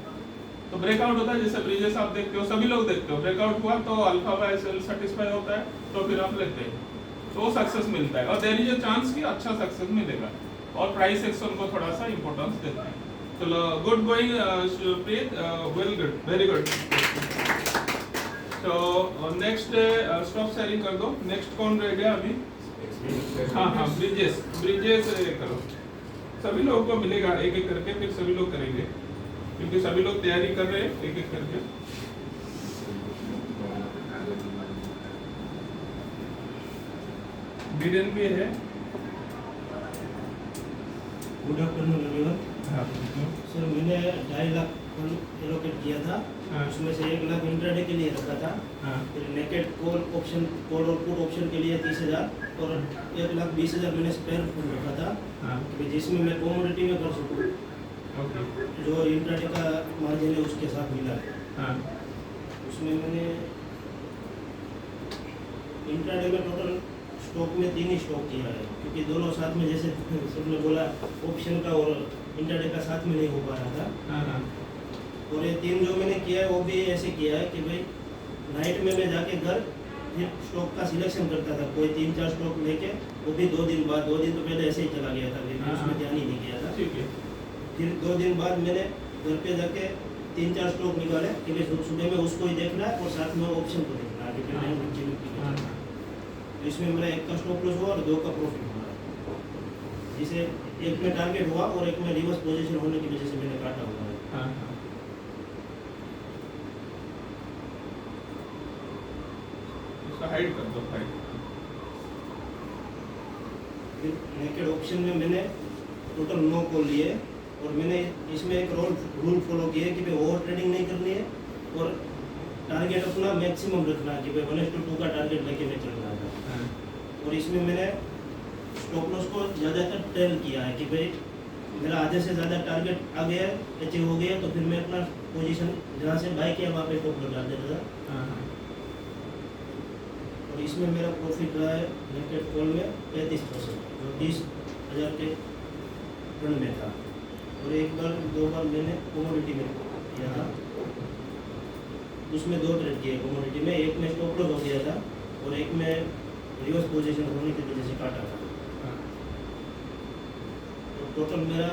तो ब्रेकआउट होता है जैसे ब्रिजेस आप देखते हो, सभी लोग देखते हो, ब्रेकआउट हुआ तो अल्फा बाय सेल सेटिस्फाई होता है तो फिर आप लेते हैं, तो वो सक्सेस मिलता है और देयर इज अ चांस कि अच्छा सक्सेस मिलेगा, और प्राइस एक्शन को थोड़ा सा इंपॉर्टेंस देते हैं। चलो गुड गोइंग प्रीत, वेल गुड, वेरी गुड। तो नेक्स्ट स्टॉप शेयरिंग कर दो। नेक्स्ट कौन रह गया अभी? हाँ हाँ, ब्रिजेश करो। सभी लोगों को मिलेगा एक एक करके, फिर सभी लोग करेंगे क्योंकि सभी लोग तैयारी कर रहे हैं एक एक करके। बीडन भी है। Good afternoon everyone. हाँ सर मैंने 2.5 लाख एलोकेट किया था, हाँ। उसमें से 1 लाख इंट्राडे के लिए रखा था, हाँ फिर नेकेड कॉल और पुट ऑप्शन के लिए 30,000 और 1,20,000 मैंने स्पेयर फंड रखा था हाँ कि जिसमें मैं कमोडिटी में कर सकूँ, ओके जो इंट्राडे का मार्जिन है उसके साथ मिला है। हाँ उसमें मैंने इंट्राडे में टोटल स्टॉक में 3 ही स्टॉक किया है, क्योंकि दोनों साथ में जैसे सबने बोला ऑप्शन का और इंट्राडे का साथ में नहीं हो पा रहा था। हाँ हाँ और ये 3 जो मैंने किया है वो भी ऐसे किया है कि भाई नाइट में मैं जाके घर फिर स्टॉक का सिलेक्शन करता था, कोई 3-4 स्टॉक लेके, वो भी 2 दिन बाद, 2 दिन तो पहले ऐसे ही चला गया था, लेकिन हाँ, उसमें हाँ। ध्यान ही नहीं किया था। ठीक है। फिर 2 दिन बाद मैंने घर पे जाके 3-4 स्टॉक निकाले कि भाई सुबह में उसको ही देखना है और साथ में ऑप्शन को देखना है कि हाँ। पहले नीचे में हाँ की। तो इसमें मेरा 1 का स्टॉप लॉस हुआ और 2 का प्रॉफिट हुआ, जिसे एक में टारगेट हुआ और एक में रिवर्स पोजीशन होने की वजह से मैंने काटा हुआ है। हाँ हाँ इसका हाइड कर दो, हाइड। फिर नेकेड ऑप्शन में मैंने टोटल 9 कॉल लिए और मैंने इसमें एक रूल फॉलो किया कि भाई ओवर ट्रेडिंग नहीं करनी है और टारगेट अपना मैक्सिमम रखना है कि भाई 1:2 का टारगेट लेके मैं चल रहा था। हाँ और इसमें मैंने स्टॉप लॉस को ज़्यादातर ट्रेल किया है कि भाई मेरा आधे से ज़्यादा टारगेट आ गया, अचीव हो गया, तो फिर मैं अपना पोजीशन जहाँ से बाय किया वहाँ पे स्टॉप लॉस डाल देता था। हाँ हाँ और इसमें मेरा प्रॉफिट रहा है नेकेड कॉल में 35%, जो 30,000 के फंड में था। और 1-2 बार मैंने कमोडिटी में किया था, उसमें 2 ट्रेड किए कमोडिटी में, एक में स्टॉप लॉस हो गया था और एक में रिवर्स पोजीशन होने की वजह से काटा था। हाँ तो टोटल मेरा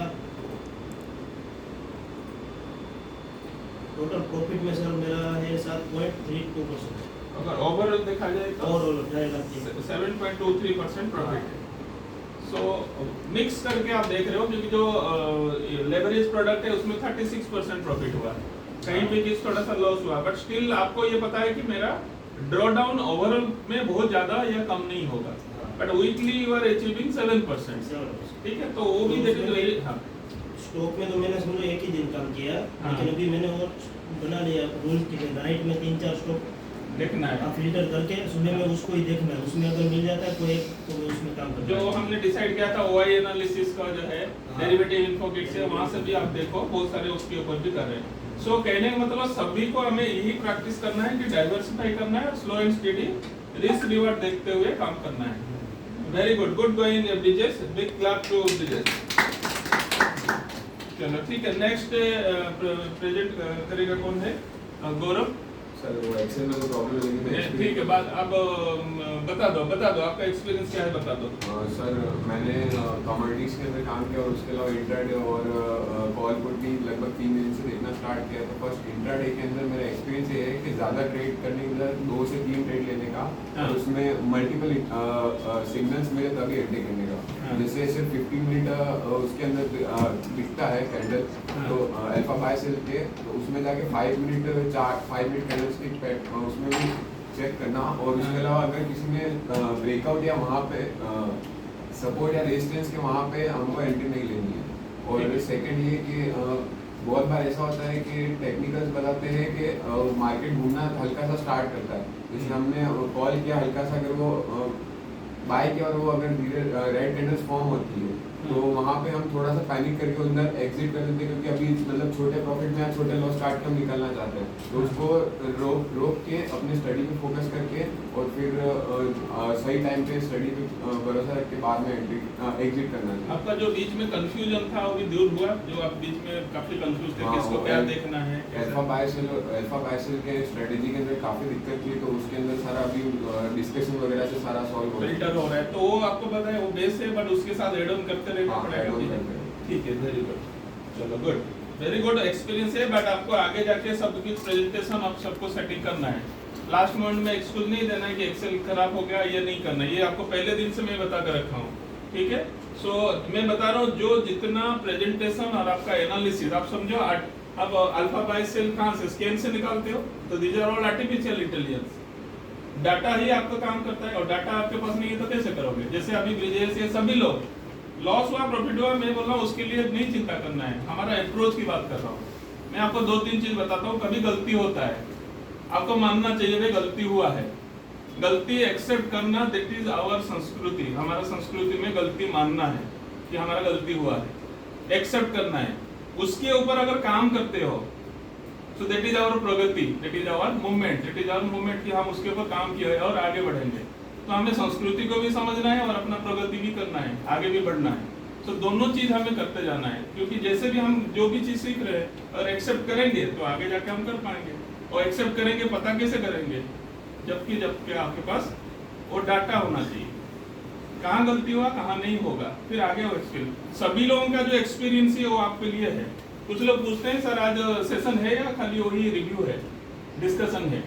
प्रॉफिट में सर मेरा है 7.32%। अगर ओवरऑल देखा जाए तो ओवरऑल 2.5 लाख की 7.23% प्रॉफिट। सो मिक्स करके आप देख रहे हो क्योंकि जो लेवरेज प्रोडक्ट है उसमें 36% प्रॉफिट हुआ है, कहीं पे किस थोड़ा सा लॉस हुआ, बट स्टिल आपको ये पता है कि मेरा ड्रॉ डाउन ओवरऑल में बहुत ज्यादा या कम नहीं होगा, but weekly you are achieving 7%। 7%। ठीक है, तो वो भी तो देखिए उसमें हाँ स्टॉक में तो मैंने समझो एक ही दिन काम किया, हाँ। लेकिन अभी मैंने वो बना लिया रूल कि नाइट में 3-4 स्टॉक देखना है। फिल्टर करके सुबह में उसको ही देखना है, उसमें अगर मिल जाता है कोई एक तो मैं उसमें काम करता जो हूँ। हमने डिसाइड किया था ओआई एनालिसिस का जो है हाँ। डेरिवेटिव इन्फोकिट से, वहां से भी आप देखो बहुत सारे उसके ऊपर भी कर रहे हैं। सो कहने का मतलब सभी को हमें यही प्रैक्टिस करना है कि डाइवर्सिफाई करना है और slow and steady risk reward देखते हुए काम करना है। Very good, good going Brijesh, big clap to Brijesh. चलो ठीक है, नेक्स्ट प्रेजेंट करेगा कौन है? गौरव सर वो एक्सेल में तो प्रॉब्लम है, लेकिन मैं ठीक है, बात अब बता दो आपका एक्सपीरियंस क्या है, बता दो। सर मैंने कमोडिटीज के अंदर काम किया और उसके अलावा इंट्राडे और कॉल पुट भी लगभग 3 दिन से देखना स्टार्ट किया। तो फर्स्ट इंट्राडे के अंदर मेरा एक्सपीरियंस ये है कि ज़्यादा ट्रेड करने के लिए 2 से 3 ट्रेड लेने का हाँ। और उसमें मल्टीपल सिग्नल्स मिले तभी एंट्री करने का। हाँ। जैसे सिर्फ 15 मिनट उसके अंदर दिखता है कैंडल, हाँ। तो अल्फा बाय सेल के, तो उसमें जाके 5 मिनट कैंडल स्टिक पैट उसमें भी चेक करना। और उसके अलावा अगर किसी ने ब्रेकआउट या वहाँ पे सपोर्ट या रेजिस्टेंस के वहाँ पे हमको एंट्री नहीं लेनी है। और सेकंड ये कि बहुत बार ऐसा होता है कि टेक्निकल्स बताते हैं कि मार्केट घूमना हल्का सा स्टार्ट करता है, जैसे हमने कॉल किया हल्का सा, अगर वो बाय किया और वो अगर धीरे रेड कैंडल्स फॉर्म होती है तो वहाँ पे हम थोड़ा सा पैनिक करके अंदर एग्जिट कर देते हैं, क्योंकि अभी मतलब छोटे प्रॉफिट में या छोटे लॉस काट के हम निकलना चाहते हैं। तो उसको रोक के अपने स्टडी पे फोकस करके और फिर सही टाइम पे स्टडी पे भरोसा रख के बाद में एग्जिट करना चाहिए। आपका जो बीच में कंफ्यूजन था वो भी दूर हुआ, जो आप बीच में काफी कंफ्यूज थे हाँ, किसको वो क्या है। देखना है, अल्फा बाय सेल के स्ट्रेटेजी के अंदर काफी दिक्कत थी, तो उसके अंदर सारा अभी डिस्कशन वगैरह से सारा सॉल्व हो रहा है। फिल्टर हो रहा है, तो वो आपको पता है वो बेस है, बट उसके साथ एड ऑन करते रहना हाँ, add on पड़ेगा। करते रहना। ठीक है, वेरी गुड। चलो गुड, वेरी गुड एक्सपीरियंस है, बट आपको आगे जाके सब कुछ प्रेजेंटेशन आप सबको सेटिंग करना है। लास्ट मोमेंट में एक्सक्यूज नहीं देना है कि एक्सेल खराब हो गया, ये नहीं करना, ये आपको पहले दिन से मैं बता कर रखा हूँ, ठीक है। सो मैं बता रहा हूँ जो जितना प्रेजेंटेशन और आपका एनालिसिस आप समझो, अब अल्फा बाय सेल कहाँ से स्कैन से निकालते हो, तो these are all artificial intelligence, data ही आपका काम करता है, और डाटा आपके पास नहीं है तो कैसे करोगे। जैसे अभी ब्रिजेश ये सभी लोग लॉस हुआ प्रॉफिट हुआ, मैं बोल रहा हूँ उसके लिए नहीं चिंता करना है, हमारा अप्रोच की बात कर रहा हूँ मैं। आपको 2-3 चीज बताता हूँ, कभी गलती होता है, आपको मानना चाहिए भाई गलती हुआ है, गलती एक्सेप्ट करना, दैट इज आवर संस्कृति, हमारा संस्कृति में गलती मानना है कि हमारा गलती हुआ है, एक्सेप्ट करना है, उसके ऊपर अगर काम करते हो सो दैट इज आवर प्रगति, that is our movement, that is our movement कि हम उसके ऊपर काम किया है और आगे बढ़ेंगे। तो हमें संस्कृति को भी समझना है और अपना प्रगति भी करना है, आगे भी बढ़ना है। तो दोनों चीज हमें करते जाना है, क्योंकि जैसे भी हम जो भी चीज सीख रहे हैं और एक्सेप्ट करेंगे तो आगे जाके हम कर पाएंगे, और एक्सेप्ट करेंगे पता कैसे करेंगे, जबकि आपके पास वो डाटा होना चाहिए, कहाँ गलती हुआ कहाँ नहीं होगा, फिर आगे वो एक्सपीरियंस। सभी लोगों का जो एक्सपीरियंस है वो आपके लिए है। कुछ लोग पूछते हैं सर आज सेशन है या खाली वही रिव्यू है, डिस्कशन है।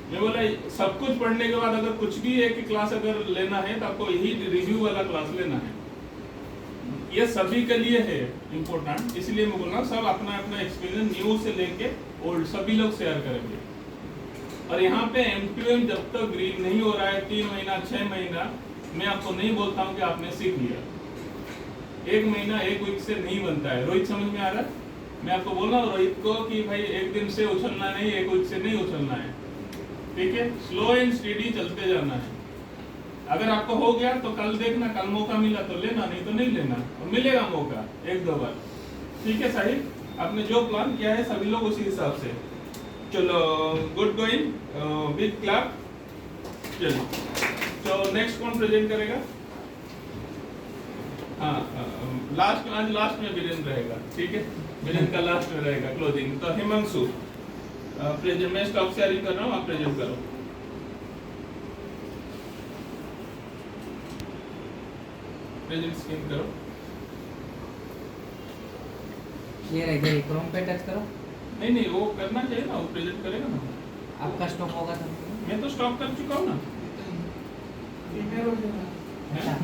मैं बोला सब कुछ पढ़ने के बाद अगर कुछ भी एक क्लास अगर लेना है तो आपको यही रिव्यू वाला क्लास लेना है, ये सभी के लिए है इम्पोर्टेंट, इसलिए मैं बोल रहा हूँ सब अपना अपना एक्सपीरियंस न्यू से लेके ओल्ड सभी लोग शेयर करेंगे। और यहाँ पे M2M जब तक ग्रीन नहीं हो रहा है 3 महीना 6 महीना, मैं आपको नहीं बोलता हूँ कि आपने सीख लिया, 1 महीना 1 वीक से नहीं बनता है। रोहित समझ में आ रहा है? मैं आपको बोल रहा हूँ रोहित को कि भाई 1 दिन से उछलना नहीं, 1 वीक से नहीं उछलना है, ठीक है, स्लो एंड स्टेडी चलते जाना है। अगर आपको हो गया तो कल देखना, कल मौका मिला तो लेना, नहीं तो नहीं लेना, और मिलेगा मौका 1-2 बार, ठीक है साहिब। आपने जो प्लान किया है सभी लोग उसी हिसाब से चलो, गुड गोइंग, बिग क्लैप। चलो तो नेक्स्ट कौन प्रेजेंट करेगा? हाँ लास्ट, आज लास्ट में वीरेंद्र रहेगा, ठीक है, वीरेंद्र का लास्ट में रहेगा क्लोजिंग। तो हिमांशु प्रेजेंट, मैं स्टॉप शेयरिंग कर रहा हूँ, आप प्रेजेंट करो। प्रेजेंट स्क्रीन करो। ये इधर क्रोम पे टच करो। नहीं वो करना चाहिए ना, वो प्रेजेंट करेगा ना। आपका स्टॉप होगा तो मैं तो स्टॉप कर चुका हूँ ना। हैं?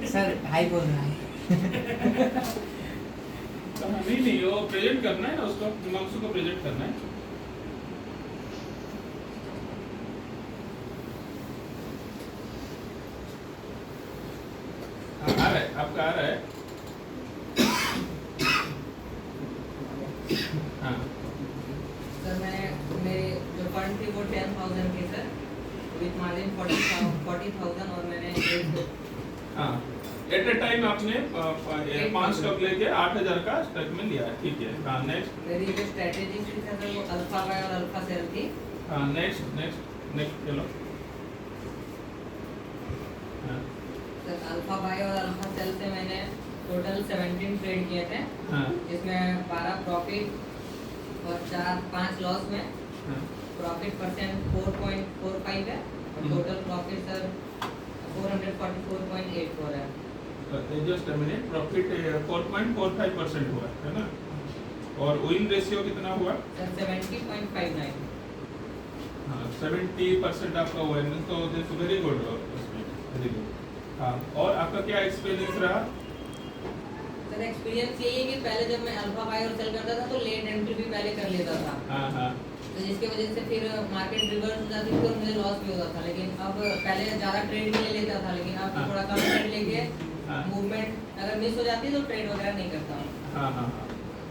सर हाई बोल रहा है। नहीं वो प्रेजेंट करना है ना, उसको हिमांशु को प्रेजेंट करना है। आ रहा है, आपका आ रहा है। हाँ सर मैंने मेरे जो फंड थी वो 10,000 की सर, विथ मार्जिन 40,000 और मैंने हाँ एट ए टाइम आपने 5 स्टॉक लेके 8,000 का स्टॉक में लिया है, ठीक है। हाँ नेक्स्ट। मेरी जो स्ट्रेटेजी थी सर वो अल्फा बाय और अल्फा सेल थी। हाँ नेक्स्ट चलो। हाँ सर अल्फा बाय और अल्फा सेल से मैंने टोटल 17 ट्रेड किए थे, हाँ जिसमें 12 प्रॉफिट और 5 लॉस में। हाँ प्रॉफिट परसेंट 4.45 है और टोटल प्रॉफिट सर 444.84 है। जस्ट अ मिनट, प्रॉफिट 4.45% हुआ है ना, और विन रेशियो कितना हुआ? सर 70.59। हाँ 70% आपका हुआ है, तो this very good, very good. हाँ और आपका क्या एक्सपीरियंस रहा? सर एक्सपीरियंस यही है कि पहले जब मैं अल्फा बाय और सेल करता था तो लेट एंट्री भी पहले कर लेता था, हाँ तो जिसकी वजह से फिर मार्केट रिवर्स हो जाती थी और मुझे लॉस भी होता था। लेकिन अब पहले ज़्यादा ट्रेड भी ले लेता था, लेकिन अब थोड़ा कम ट्रेड लेके मूवमेंट अगर मिस हो जाती है तो ट्रेड वगैरह नहीं करता हूँ। हाँ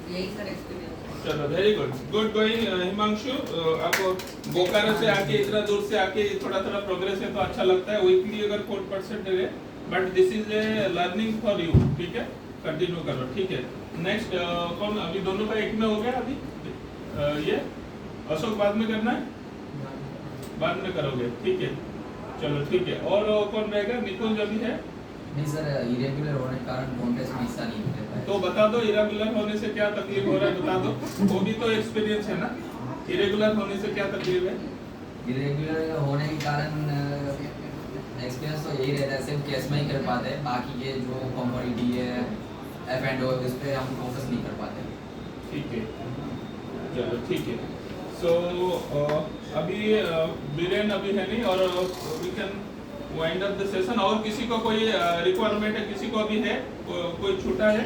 यही सर एक्सपीरियंस। चलो वेरी गुड गोइंग हिमांशु। आपको बोकारो से आके इतना दूर से आके थोड़ा प्रोग्रेस है तो अच्छा लगता है। वीकली अगर 4% है, but this is a learning for you, ठीक है, कंटिन्यू करो, ठीक है। नेक्स्ट कौन? अभी दोनों का एक में हो गया अभी। ये अशोक बाद में करना है, बाद में करोगे, ठीक है, चलो ठीक है। और कौन रहेगा? निकुंज अभी है? नहीं सर, इरेगुलर होने के कारण कॉन्टेस्ट में हिस्सा नहीं ले पाए। तो बता दो इरेगुलर होने से क्या तकलीफ हो रहा है, बता दो। वो भी तो एक्सपीरियंस है ना, इरेगुलर होने से क्या तकलीफ है? इरेगुलर होने के कारण एक्सपीरियंस तो यही रहता है, सिर्फ कैश में ही कर पाते हैं, बाकी ये जो कमोडिटी है F&O इस पे हम फोकस नहीं कर पाते। ठीक है, चलो ठीक है। सो अभी बीरेन अभी है नहीं, और we can wind up the session. और किसी को कोई रिक्वायरमेंट है, किसी को अभी है, कोई छूटा है?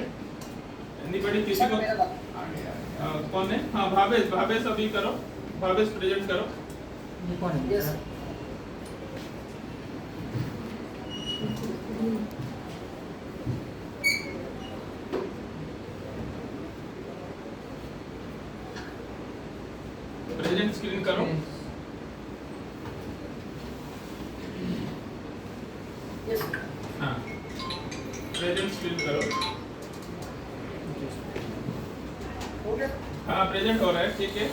एनीबॉडी? किसी को? कौन है? हाँ, भावेश अभी करो, भावेश प्रेजेंट करो। यस प्रेजेंट स्क्रीन करो। हाँ, प्रेजेंट स्क्रीन करो। हाँ, प्रेजेंट हो रहा है, ठीक है।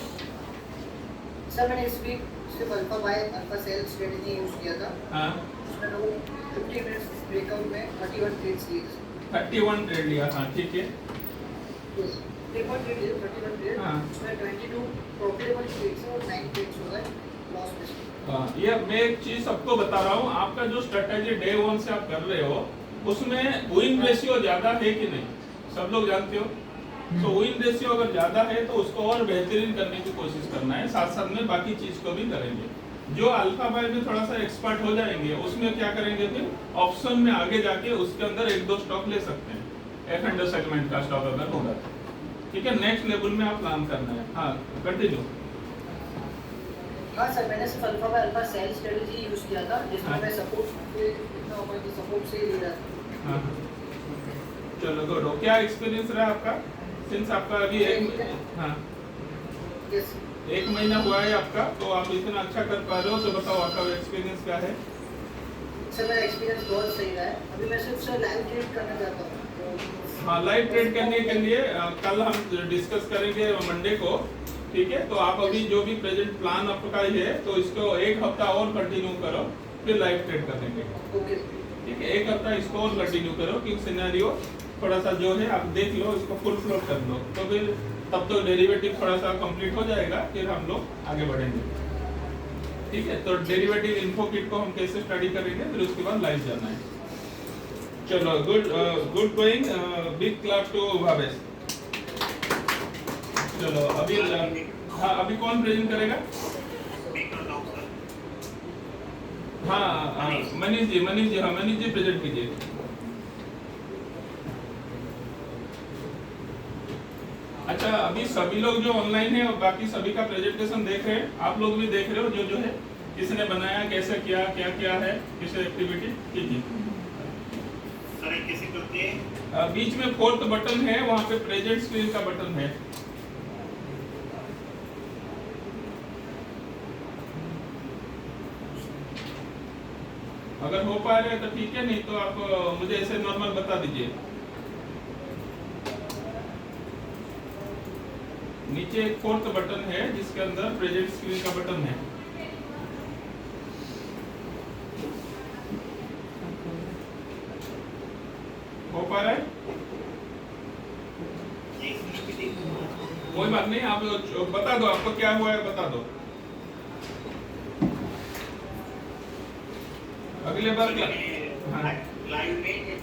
सर मैंने इस वीक सिर्फ alpha buy alpha sell strategy use किया था। हाँ, उसमें लोगों 50 मिनट्स ब्रेकआउट में 31 ट्रेड्स लिए थे। 31 ट्रेड लिया, हाँ ठीक है। 31 ट्रेड, हाँ। उसमें 22 प्रॉफिटेबल ट्रेड्स और 9 ट्रेड्स हो गए लॉस में। हाँ, ये मैं एक चीज सबको बता रहा हूँ, आपका जो स्ट्रेटेजी डे 1 से आप कर रहे हो उसमें विन रेशियो ज्यादा है कि नहीं, सब लोग जानते हो। तो विन रेशियो अगर ज्यादा है तो उसको और बेहतरीन करने की कोशिश करना है, साथ साथ में बाकी चीज को भी करेंगे। जो अल्फा बाय में थोड़ा सा एक्सपर्ट हो जाएंगे उसमें क्या करेंगे, फिर ऑप्शन में आगे जाके उसके अंदर 1-2 स्टॉक ले सकते हैं, F&O सेगमेंट का स्टॉक अगर होगा। ठीक है, नेक्स्ट लेवल में आप प्लान करना है। हाँ, कंटिन्यू। हाँ सर, मैंने सिर्फ alpha buy alpha sell strategy use किया था, जिसमें हाँ। मैं सपोर्ट पे इतना ऊपर की सपोर्ट से ले रहा था। हाँ, चलो गुड। क्या एक्सपीरियंस रहा आपका, सिंस आपका अभी हाँ यस 1 महीना हुआ है आपका, तो आप इतना अच्छा कर पा रहे हो, तो बताओ आपका एक्सपीरियंस क्या है? सर मेरा एक्सपीरियंस बहुत सही रहा है। अभी मैं सिर्फ सर लाइव ट्रेड करना चाहता हूँ। हाँ, लाइव ट्रेड करने के लिए कल हम डिस्कस करेंगे मंडे को। ठीक है, तो आप अभी जो भी प्रेजेंट प्लान आपका है तो इसको 1 हफ्ता और कंटिन्यू करो, फिर लाइव ट्रेड करेंगे। ओके ठीक है, 1 हफ्ता इसको और कंटिन्यू करो, क्योंकि सिनेरियो थोड़ा सा जो है आप देख लो, इसको फुल फ्लोट कर लो, तो फिर तब तो डेरिवेटिव थोड़ा सा कंप्लीट हो जाएगा, फिर हम लोग आगे बढ़ेंगे। ठीक है, तो डेरिवेटिव इन्फो किट को हम कैसे स्टडी करेंगे, फिर उसके बाद लाइव जाना है। चलो, good going, big clap to Bhavesh. चलो अभी हाँ, अभी कौन प्रेजेंट करेगा? हाँ, मनीष जी, हाँ मनीष जी प्रेजेंट कीजिए। अच्छा, अभी सभी लोग जो ऑनलाइन है और बाकी सभी का प्रेजेंटेशन देख रहे हैं, आप लोग भी देख रहे हो जो है, किसने बनाया, कैसे किया, क्या क्या है, किसे एक्टिविटी कीजिए। सर कैसे करते हैं? बीच में 4th बटन है, वहाँ पे प्रेजेंट स्क्रीन का बटन है। अगर हो पा रहे हैं तो ठीक है, नहीं तो आप मुझे ऐसे नॉर्मल बता दीजिए। नीचे एक 4th बटन है जिसके अंदर प्रेजेंट स्क्रीन का बटन है। हो पा रहा है? कोई बात नहीं, आप बता दो आपको क्या हुआ है, बता दो। अगले बार क्या? हाँ, लाइव में एक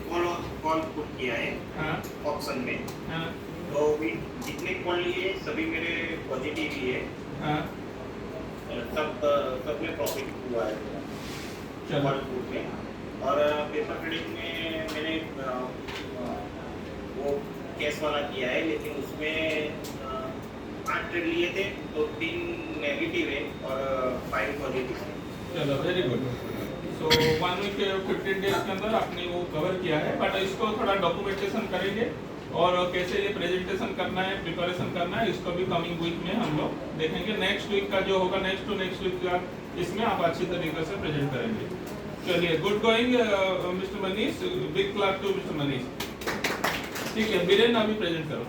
कॉल पुट किया है हाँ, ऑप्शन में, हाँ, तो भी जितने कॉल लिए सभी मेरे पॉजिटिव ही है। हाँ, सब में प्रॉफिट हुआ है चलो। कॉल पुट में। और पेपर ट्रेडिंग में मैंने वो कैश वाला किया है, लेकिन उसमें 8 ट्रेड लिए थे, तो 3 नेगेटिव है और 5 पॉजिटिव है। चलो, वेरी गुड। सो 1 वीक 15 डेज के अंदर आपने वो कवर किया है, बट इसको थोड़ा डॉक्यूमेंटेशन करेंगे और कैसे ये प्रेजेंटेशन करना है, प्रिपरेशन करना है, इसको भी कमिंग वीक में हम लोग देखेंगे। नेक्स्ट वीक का जो होगा, नेक्स्ट टू नेक्स्ट वीक का, इसमें आप अच्छी तरीके से प्रेजेंट करेंगे। चलिए, good going mister Manish, big clap to mister Manish. ठीक है, बीरेन अभी प्रेजेंट करो।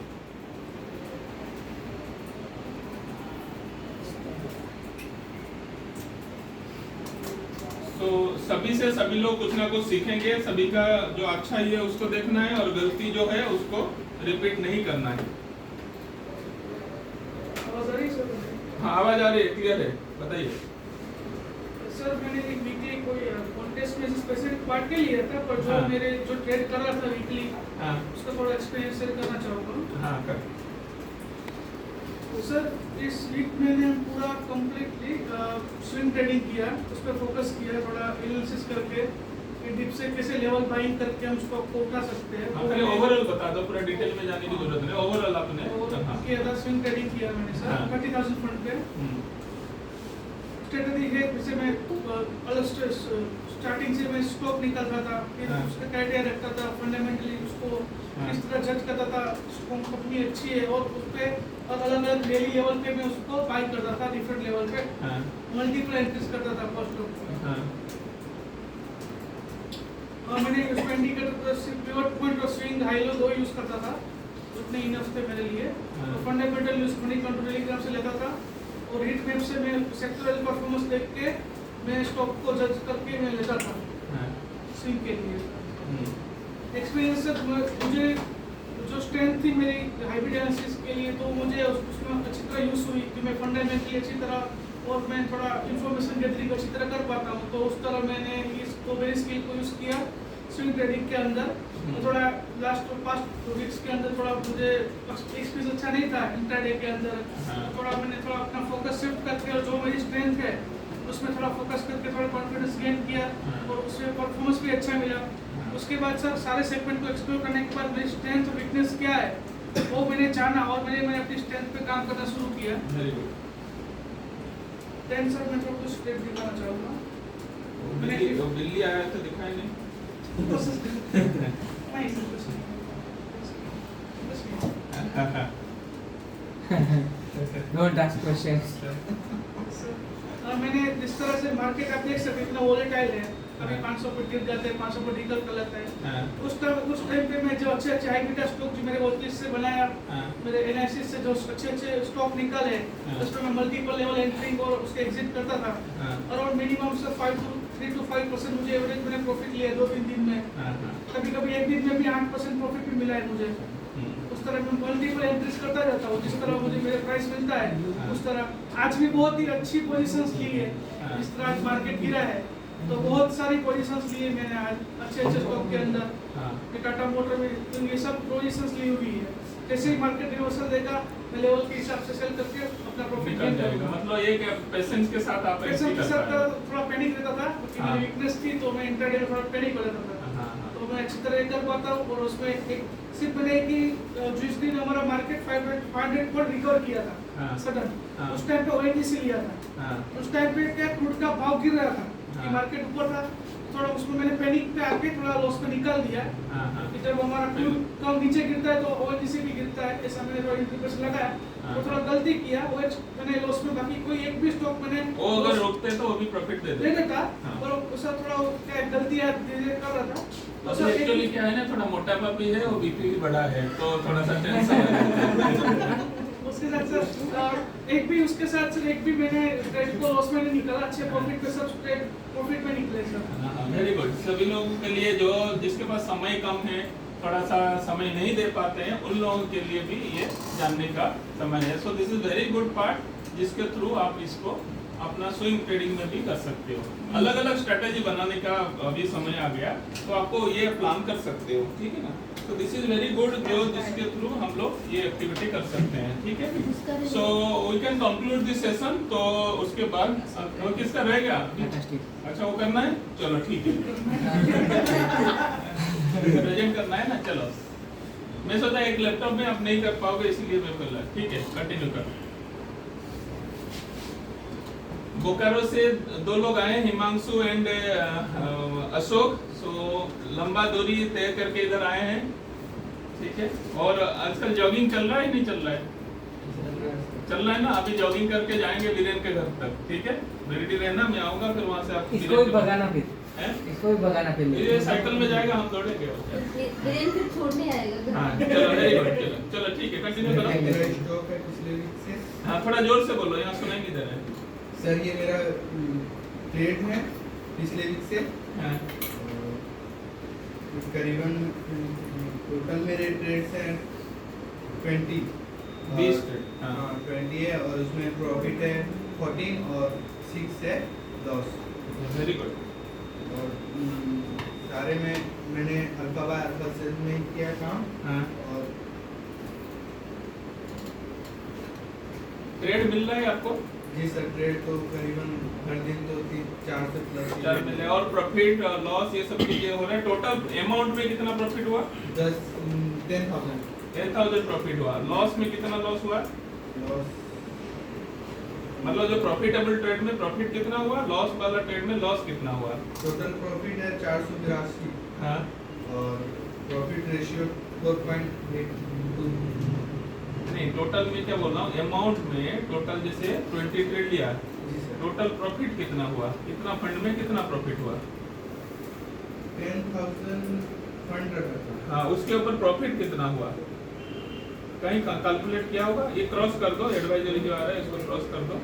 तो सभी से सभी लोग कुछ ना कुछ सीखेंगे, सभी का जो अच्छा ही है उसको देखना है और गलती जो है उसको रिपीट नहीं करना है। हाँ, आवाज आ रही है, क्लियर है, बताइए। सर मैंने एक वीकली कोई कॉन्टेस्ट में स्पेसिफिक पार्ट के लिए था, पर जो हाँ। मेरे जो ट्रेड कर रहा था वीकली हाँ उसका थोड़ा एक्सपीरियंस शेयर करना चाहूँगा। हाँ कर। तो सर इस वीक मैंने पूरा कम्प्लीटली स्विंग ट्रेडिंग किया, उस पर फोकस किया, थोड़ा एनालिसिस करके कि डिप से कैसे लेवल बाइंग करके हम उसको उठा सकते हैं। हाँ, पहले ओवरऑल बता दो, पूरा डिटेल में जाने की जरूरत नहीं, ओवरऑल आपने हाँ। किया था, स्विंग ट्रेडिंग किया मैंने सर हाँ। 30,000 फंड पे। स्ट्रेटजी है जैसे मैं अलग स्टार्टिंग से मैं स्टॉक निकालता था, फिर हाँ। उसका क्राइटेरिया रखता था, फंडामेंटली उसको हाँ। किस तरह जज करता था, कंपनी अच्छी है, और उस पर अलग अलग डेली लेवल पे मैं उसको बाय करता था, डिफरेंट लेवल पे हाँ मल्टीपल एंट्रीज करता था फर्स्ट स्टॉक पे। हाँ और मैंने उसमें इंडिकेटर पिवट पॉइंट और स्विंग हाई लो दो यूज करता था, उतने इनफ थे मेरे लिए। हाँ। और fundamental use money control Telegram से लेता था, और हीट मैप से मैं सेक्टरल परफॉर्मेंस देख के मैं स्टॉक को जज करके मैं लेता था हाँ स्विंग के लिए। एक्सपीरियंस से मुझे जो स्ट्रेंथ थी मेरी हाइब्रिड एनालिसिस के लिए, तो मुझे उसमें अच्छी तरह यूज हुई कि मैं फंडामेंटली अच्छी तरह और मैं थोड़ा इन्फॉर्मेशन गैदरिंग अच्छी तरह कर पाता हूँ, तो उस तरह मैंने इसको मेरी स्किल को यूज़ किया स्विंग ट्रेडिंग के अंदर। तो थोड़ा लास्ट पास्ट वीक्स के अंदर थोड़ा मुझे एक्सपीरियंस अच्छा नहीं था इंट्राडे के अंदर, हाँ। थोड़ा मैंने थोड़ा अपना फोकस शिफ्ट करके और जो मेरी स्ट्रेंथ है उसमें थोड़ा फोकस करके थोड़ा कॉन्फिडेंस गेन किया, हाँ। और उसमें परफॉर्मेंस भी अच्छा मिला। उसके बाद सर सारे सेगमेंट को एक्सप्लोर करने के बाद मेरी स्ट्रेंथ और वीकनेस क्या है वो मैंने जाना, और मैंने अपनी स्ट्रेंथ पे काम करना शुरू किया। Very good. देन सर मैं थोड़ा कुछ स्टेप दिखाना चाहूँगा। वो बिल्ली आया तो दिखाई नहीं। नहीं सर कुछ नहीं। Don't ask questions. मैंने जिस तरह से मार्केट आप देख सकते हैं इतना वोलेटाइल है, कभी 500 पर गिर जाते हैं, 500 पर रिकवर कर लेता है। हाँ। उस टाइम पे मैं जो अच्छे अच्छे हाइब्रिड स्टॉक जो मेरे 32 से बनाया, हाँ। मेरे एनालिसिस से जो अच्छे अच्छे स्टॉक निकाले, हाँ। उस पर मैं मल्टीपल लेवल एंट्रिंग और उसके एग्जिट करता था। हाँ। अराउंड मिनिमम से 3 to 5% मुझे एवरेज मैंने प्रॉफिट लिया 2-3 दिन में। हाँ, हाँ। कभी कभी एक दिन में भी 8% प्रॉफिट भी मिला है मुझे। उस तरह मैं मल्टीपल एंट्रीज करता रहता हूँ, जिस तरह मुझे मेरे प्राइस मिलता है उस तरह। आज भी बहुत ही अच्छी पोजीशंस ली है, जिस तरह आज मार्केट गिरा है तो बहुत सारी पोजीशंस लिए मैंने आज अच्छे अच्छे स्टॉक के अंदर। हाँ। टाटा मोटर में तो ये सब पोजीशंस ली हुई है। जैसे ही मार्केट रिवर्सल देगा मैं लेवल के हिसाब से सेल करके अपना प्रॉफिट निकल गेन जाएगा। करूंगा। मतलब ये कि पेशेंस के साथ आप पैसे एक्टिव के साथ करता है। थोड़ा पैनिक रहता था क्योंकि हाँ। मेरी वीकनेस थी, तो मैं इंट्राडे में थोड़ा पैनिक हो जाता था। हाँ, हाँ। तो मैं अच्छी तरह कर पाता हूँ, और उसमें एक सिर्फ मैंने कि जिस दिन हमारा मार्केट 500 पॉइंट रिकवर किया था हाँ। सडन, हाँ। उस टाइम पे ओएनजीसी लिया था। हाँ। उस टाइम पे क्या क्रूड का भाव गिर रहा था कि हाँ। मार्केट ऊपर था, थोड़ा उसमें मैंने पैनिक पे आके थोड़ा लॉस पे निकाल दिया। हाँ, हाँ। कि जब हमारा क्रूड कम नीचे गिरता है तो ओएनजीसी भी गिरता है, ऐसा मैंने थोड़ा इंटरप्रेशन लगाया। हाँ। तो थोड़ा गलती किया, OH मैंने लॉस में, बाकी कोई एक भी स्टॉक मैंने वो अगर रोकते तो वो भी प्रॉफिट दे ले लेता, हाँ। पर उसका थोड़ा क्या गलती है धीरे कर रहा था। तो तो सर एक- एक्चुअली क्या है ना, थोड़ा मोटापा भी है और बीपी भी बड़ा है, तो थोड़ा सा टेंशन है। उसके साथ सर एक भी उसके साथ सर एक भी मैंने ट्रेड को लॉस में नहीं निकाला, अच्छे प्रॉफिट पे सब ट्रेड प्रॉफिट में निकले सर। Very good. सभी लोगों के लिए जो जिसके पास समय कम है, थोड़ा सा समय नहीं दे पाते हैं, उन लोगों के लिए भी ये जानने का समय है। So this is very good part, जिसके थ्रू आप इसको अपना स्विंग ट्रेडिंग में भी कर सकते हो। अलग अलग स्ट्रेटेजी बनाने का अभी समय आ गया, तो आपको ये प्लान कर सकते हो, ठीक है ना। तो दिस इज वेरी गुड, जो जिसके थ्रू हम लोग ये एक्टिविटी कर सकते हैं, ठीक है। So we can conclude this session. तो उसके बाद वो किसका रहेगा? अच्छा, वो करना है, चलो ठीक है। प्रेजेंट करना है ना, चलो। मैं सोचा एक लैपटॉप में आप नहीं कर पाओगे, इसलिए मैं बोला ठीक है, कंटिन्यू करो। बोकारो से 2 लोग आए, हिमांशु एंड अशोक। सो लंबा दूरी तय करके इधर आए हैं, ठीक है। और आजकल जॉगिंग चल रहा है नहीं चल रहा है? चल रहा है ना। अभी जॉगिंग करके जाएंगे वीरेन के घर तक, ठीक है। रेडी रहना, मैं आऊंगा फिर वहां से आपको इसको भी भगाना फिर, इसको भी भगाना फिर। ये साइकिल में जाएगा, हम दौड़ेंगे। वीरेन फिर छोड़ने आएगा। हाँ चलो, वेरी गुड। चलो ठीक है, कंटिन्यू करो। हाँ, थोड़ा जोर से बोलो, यहाँ सुनाई नहीं दे रहा है। सर ये मेरा ट्रेड है पिछले वीक से। हाँ। करीबन टोटल मेरे ट्रेड्स हैं 20 ट्रेड। हाँ 20 है, और उसमें प्रॉफिट है 14 और 6 है 10। Very good. और सारे में मैंने अल्फा बाय अल्फा सेल में ही किया काम। हाँ। और ट्रेड मिल रहा है आपको? जी सर, ट्रेड तो करीबन हर दिन तो 4 से प्लस 4 मिल रहा है। और प्रॉफिट लॉस ये सब चीजें हो रहा है। टोटल अमाउंट में कितना प्रॉफिट हुआ? 10,000 प्रॉफिट हुआ। लॉस में कितना लॉस हुआ? लॉस मतलब जो प्रॉफिटेबल ट्रेड में प्रॉफिट कितना हुआ, लॉस वाला ट्रेड में लॉस कितना हुआ? टोटल प्रॉफिट है 482। हाँ। और प्रॉफिट रेशियो 4.82। नहीं, टोटल में क्या बोल रहा हूँ, अमाउंट में टोटल जैसे 20 ट्रेड लिया, टोटल प्रॉफिट कितना हुआ, कितना फंड में कितना प्रॉफिट हुआ? 10,000 फंड रखा था। हाँ, उसके ऊपर प्रॉफिट कितना हुआ कहीं कैलकुलेट किया होगा? ये क्रॉस कर दो, एडवाइजरी जो आ रहा है इसको क्रॉस कर दो।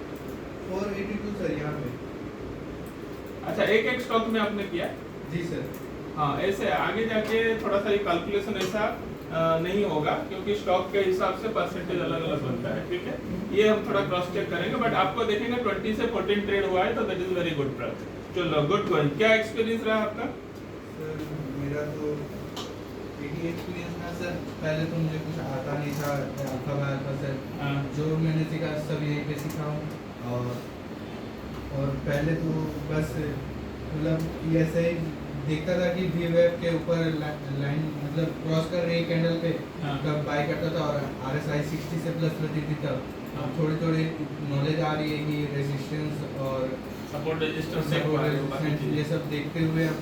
482 सर यहाँ पे। अच्छा, एक स्टॉक में आपने किया? जी सर। हाँ, ऐसे आगे जाके थोड़ा सा ये कैलकुलेशन ऐसा नहीं होगा, क्योंकि स्टॉक के हिसाब से परसेंटेज अलग अलग बनता है, ठीक है? ये हम थोड़ा क्रॉस चेक करेंगे, बट आपको देखेंगे 20 से 14 ट्रेड हुआ है, तो दैट इज वेरी गुड। चलो, गुड गोइंग। क्या एक्सपीरियंस रहा आपका? सर मेरा तो यही एक्सपीरियंस था सर। पहले तो मुझे कुछ आता नहीं था अल्फा बाय अल्फा सर। जो मैंने सीखा सब यहीं पे सीखा हूँ। और पहले तो बस मतलब ऐसे ही देखता था कि वी वेब के ऊपर लाइन मतलब क्रॉस कर रही कैंडल पे कब बाय करता था, और RSI 60 से प्लस रहती थी तब। अब थोड़ी थोड़ी नॉलेज आ रही है कि रेजिस्टेंस और सपोर्ट रेजिस्टेंस ये सब देखते हुए अब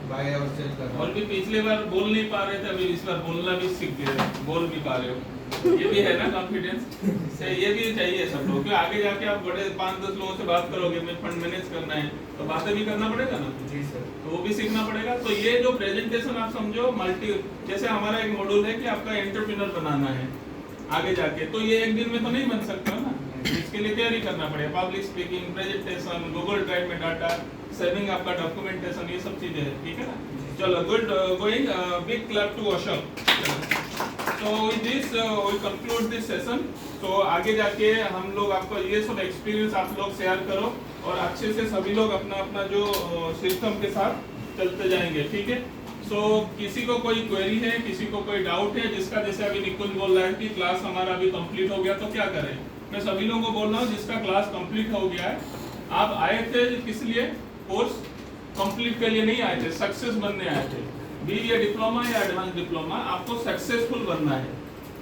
बाय और सेल कर रहा हूं। और भी पिछले बार बोल नहीं पा रहे थे, अभी इस बार बोलना भी सीख गए, बोल भी पा रहे हो। ये भी है ना कॉन्फिडेंस से, ये भी चाहिए सब लोग, क्योंकि आगे जाके आप बड़े 5-10 लोगों से बात करोगे, मैं फंड मैनेज करना है, तो बातें भी करना पड़ेगा ना। जी सर। तो वो भी सीखना पड़ेगा। तो ये जो प्रेजेंटेशन आप समझो मल्टी, जैसे हमारा एक मॉड्यूल है कि आपका एंटरप्रेन्योर बनाना है आगे जाके, तो ये एक दिन में तो नहीं बन सकता ना, इसके लिए तैयारी करना पड़ेगा। Public speaking, presentation, Google drive में डाटा सेविंग, आपका डॉक्यूमेंटेशन, ये सब चीजें है, ठीक है ना? चलो, good going. Big clap to Ashok. So with this we conclude this session. तो आगे जाके हम लोग आपको ये सब एक्सपीरियंस आप लोग शेयर करो, और अच्छे से सभी लोग अपना अपना जो सिस्टम के साथ चलते जाएंगे, ठीक है? सो किसी को कोई क्वेरी है, किसी को कोई डाउट है, जिसका जैसे अभी निकुंज बोल रहा है कि क्लास हमारा अभी कंप्लीट हो गया, तो क्या करें? मैं सभी लोगों को बोल रहा हूँ जिसका क्लास कंप्लीट हो गया है, आप आए थे किस लिए? कोर्स कंप्लीट के लिए नहीं आए थे, सक्सेस बनने आए थे। बी ये डिप्लोमा या एडवांस डिप्लोमा, आपको सक्सेसफुल बनना है।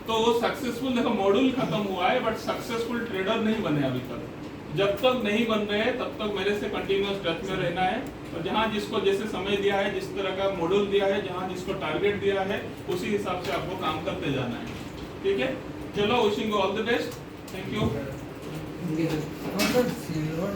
तो वो सक्सेसफुल, देखो मॉड्यूल खत्म हुआ है, बट सक्सेसफुल ट्रेडर नहीं बने अभी तक। जब तक नहीं बन रहे हैं तब तक मेरे से कंटिन्यूअस टच में रहना है, और जहाँ जिसको जैसे समय दिया है, जिस तरह का मॉड्यूल दिया है, जहाँ जिसको टारगेट दिया है, उसी हिसाब से आपको काम करते जाना है, ठीक है? चलो, wishing you all the best. Thank you. Silver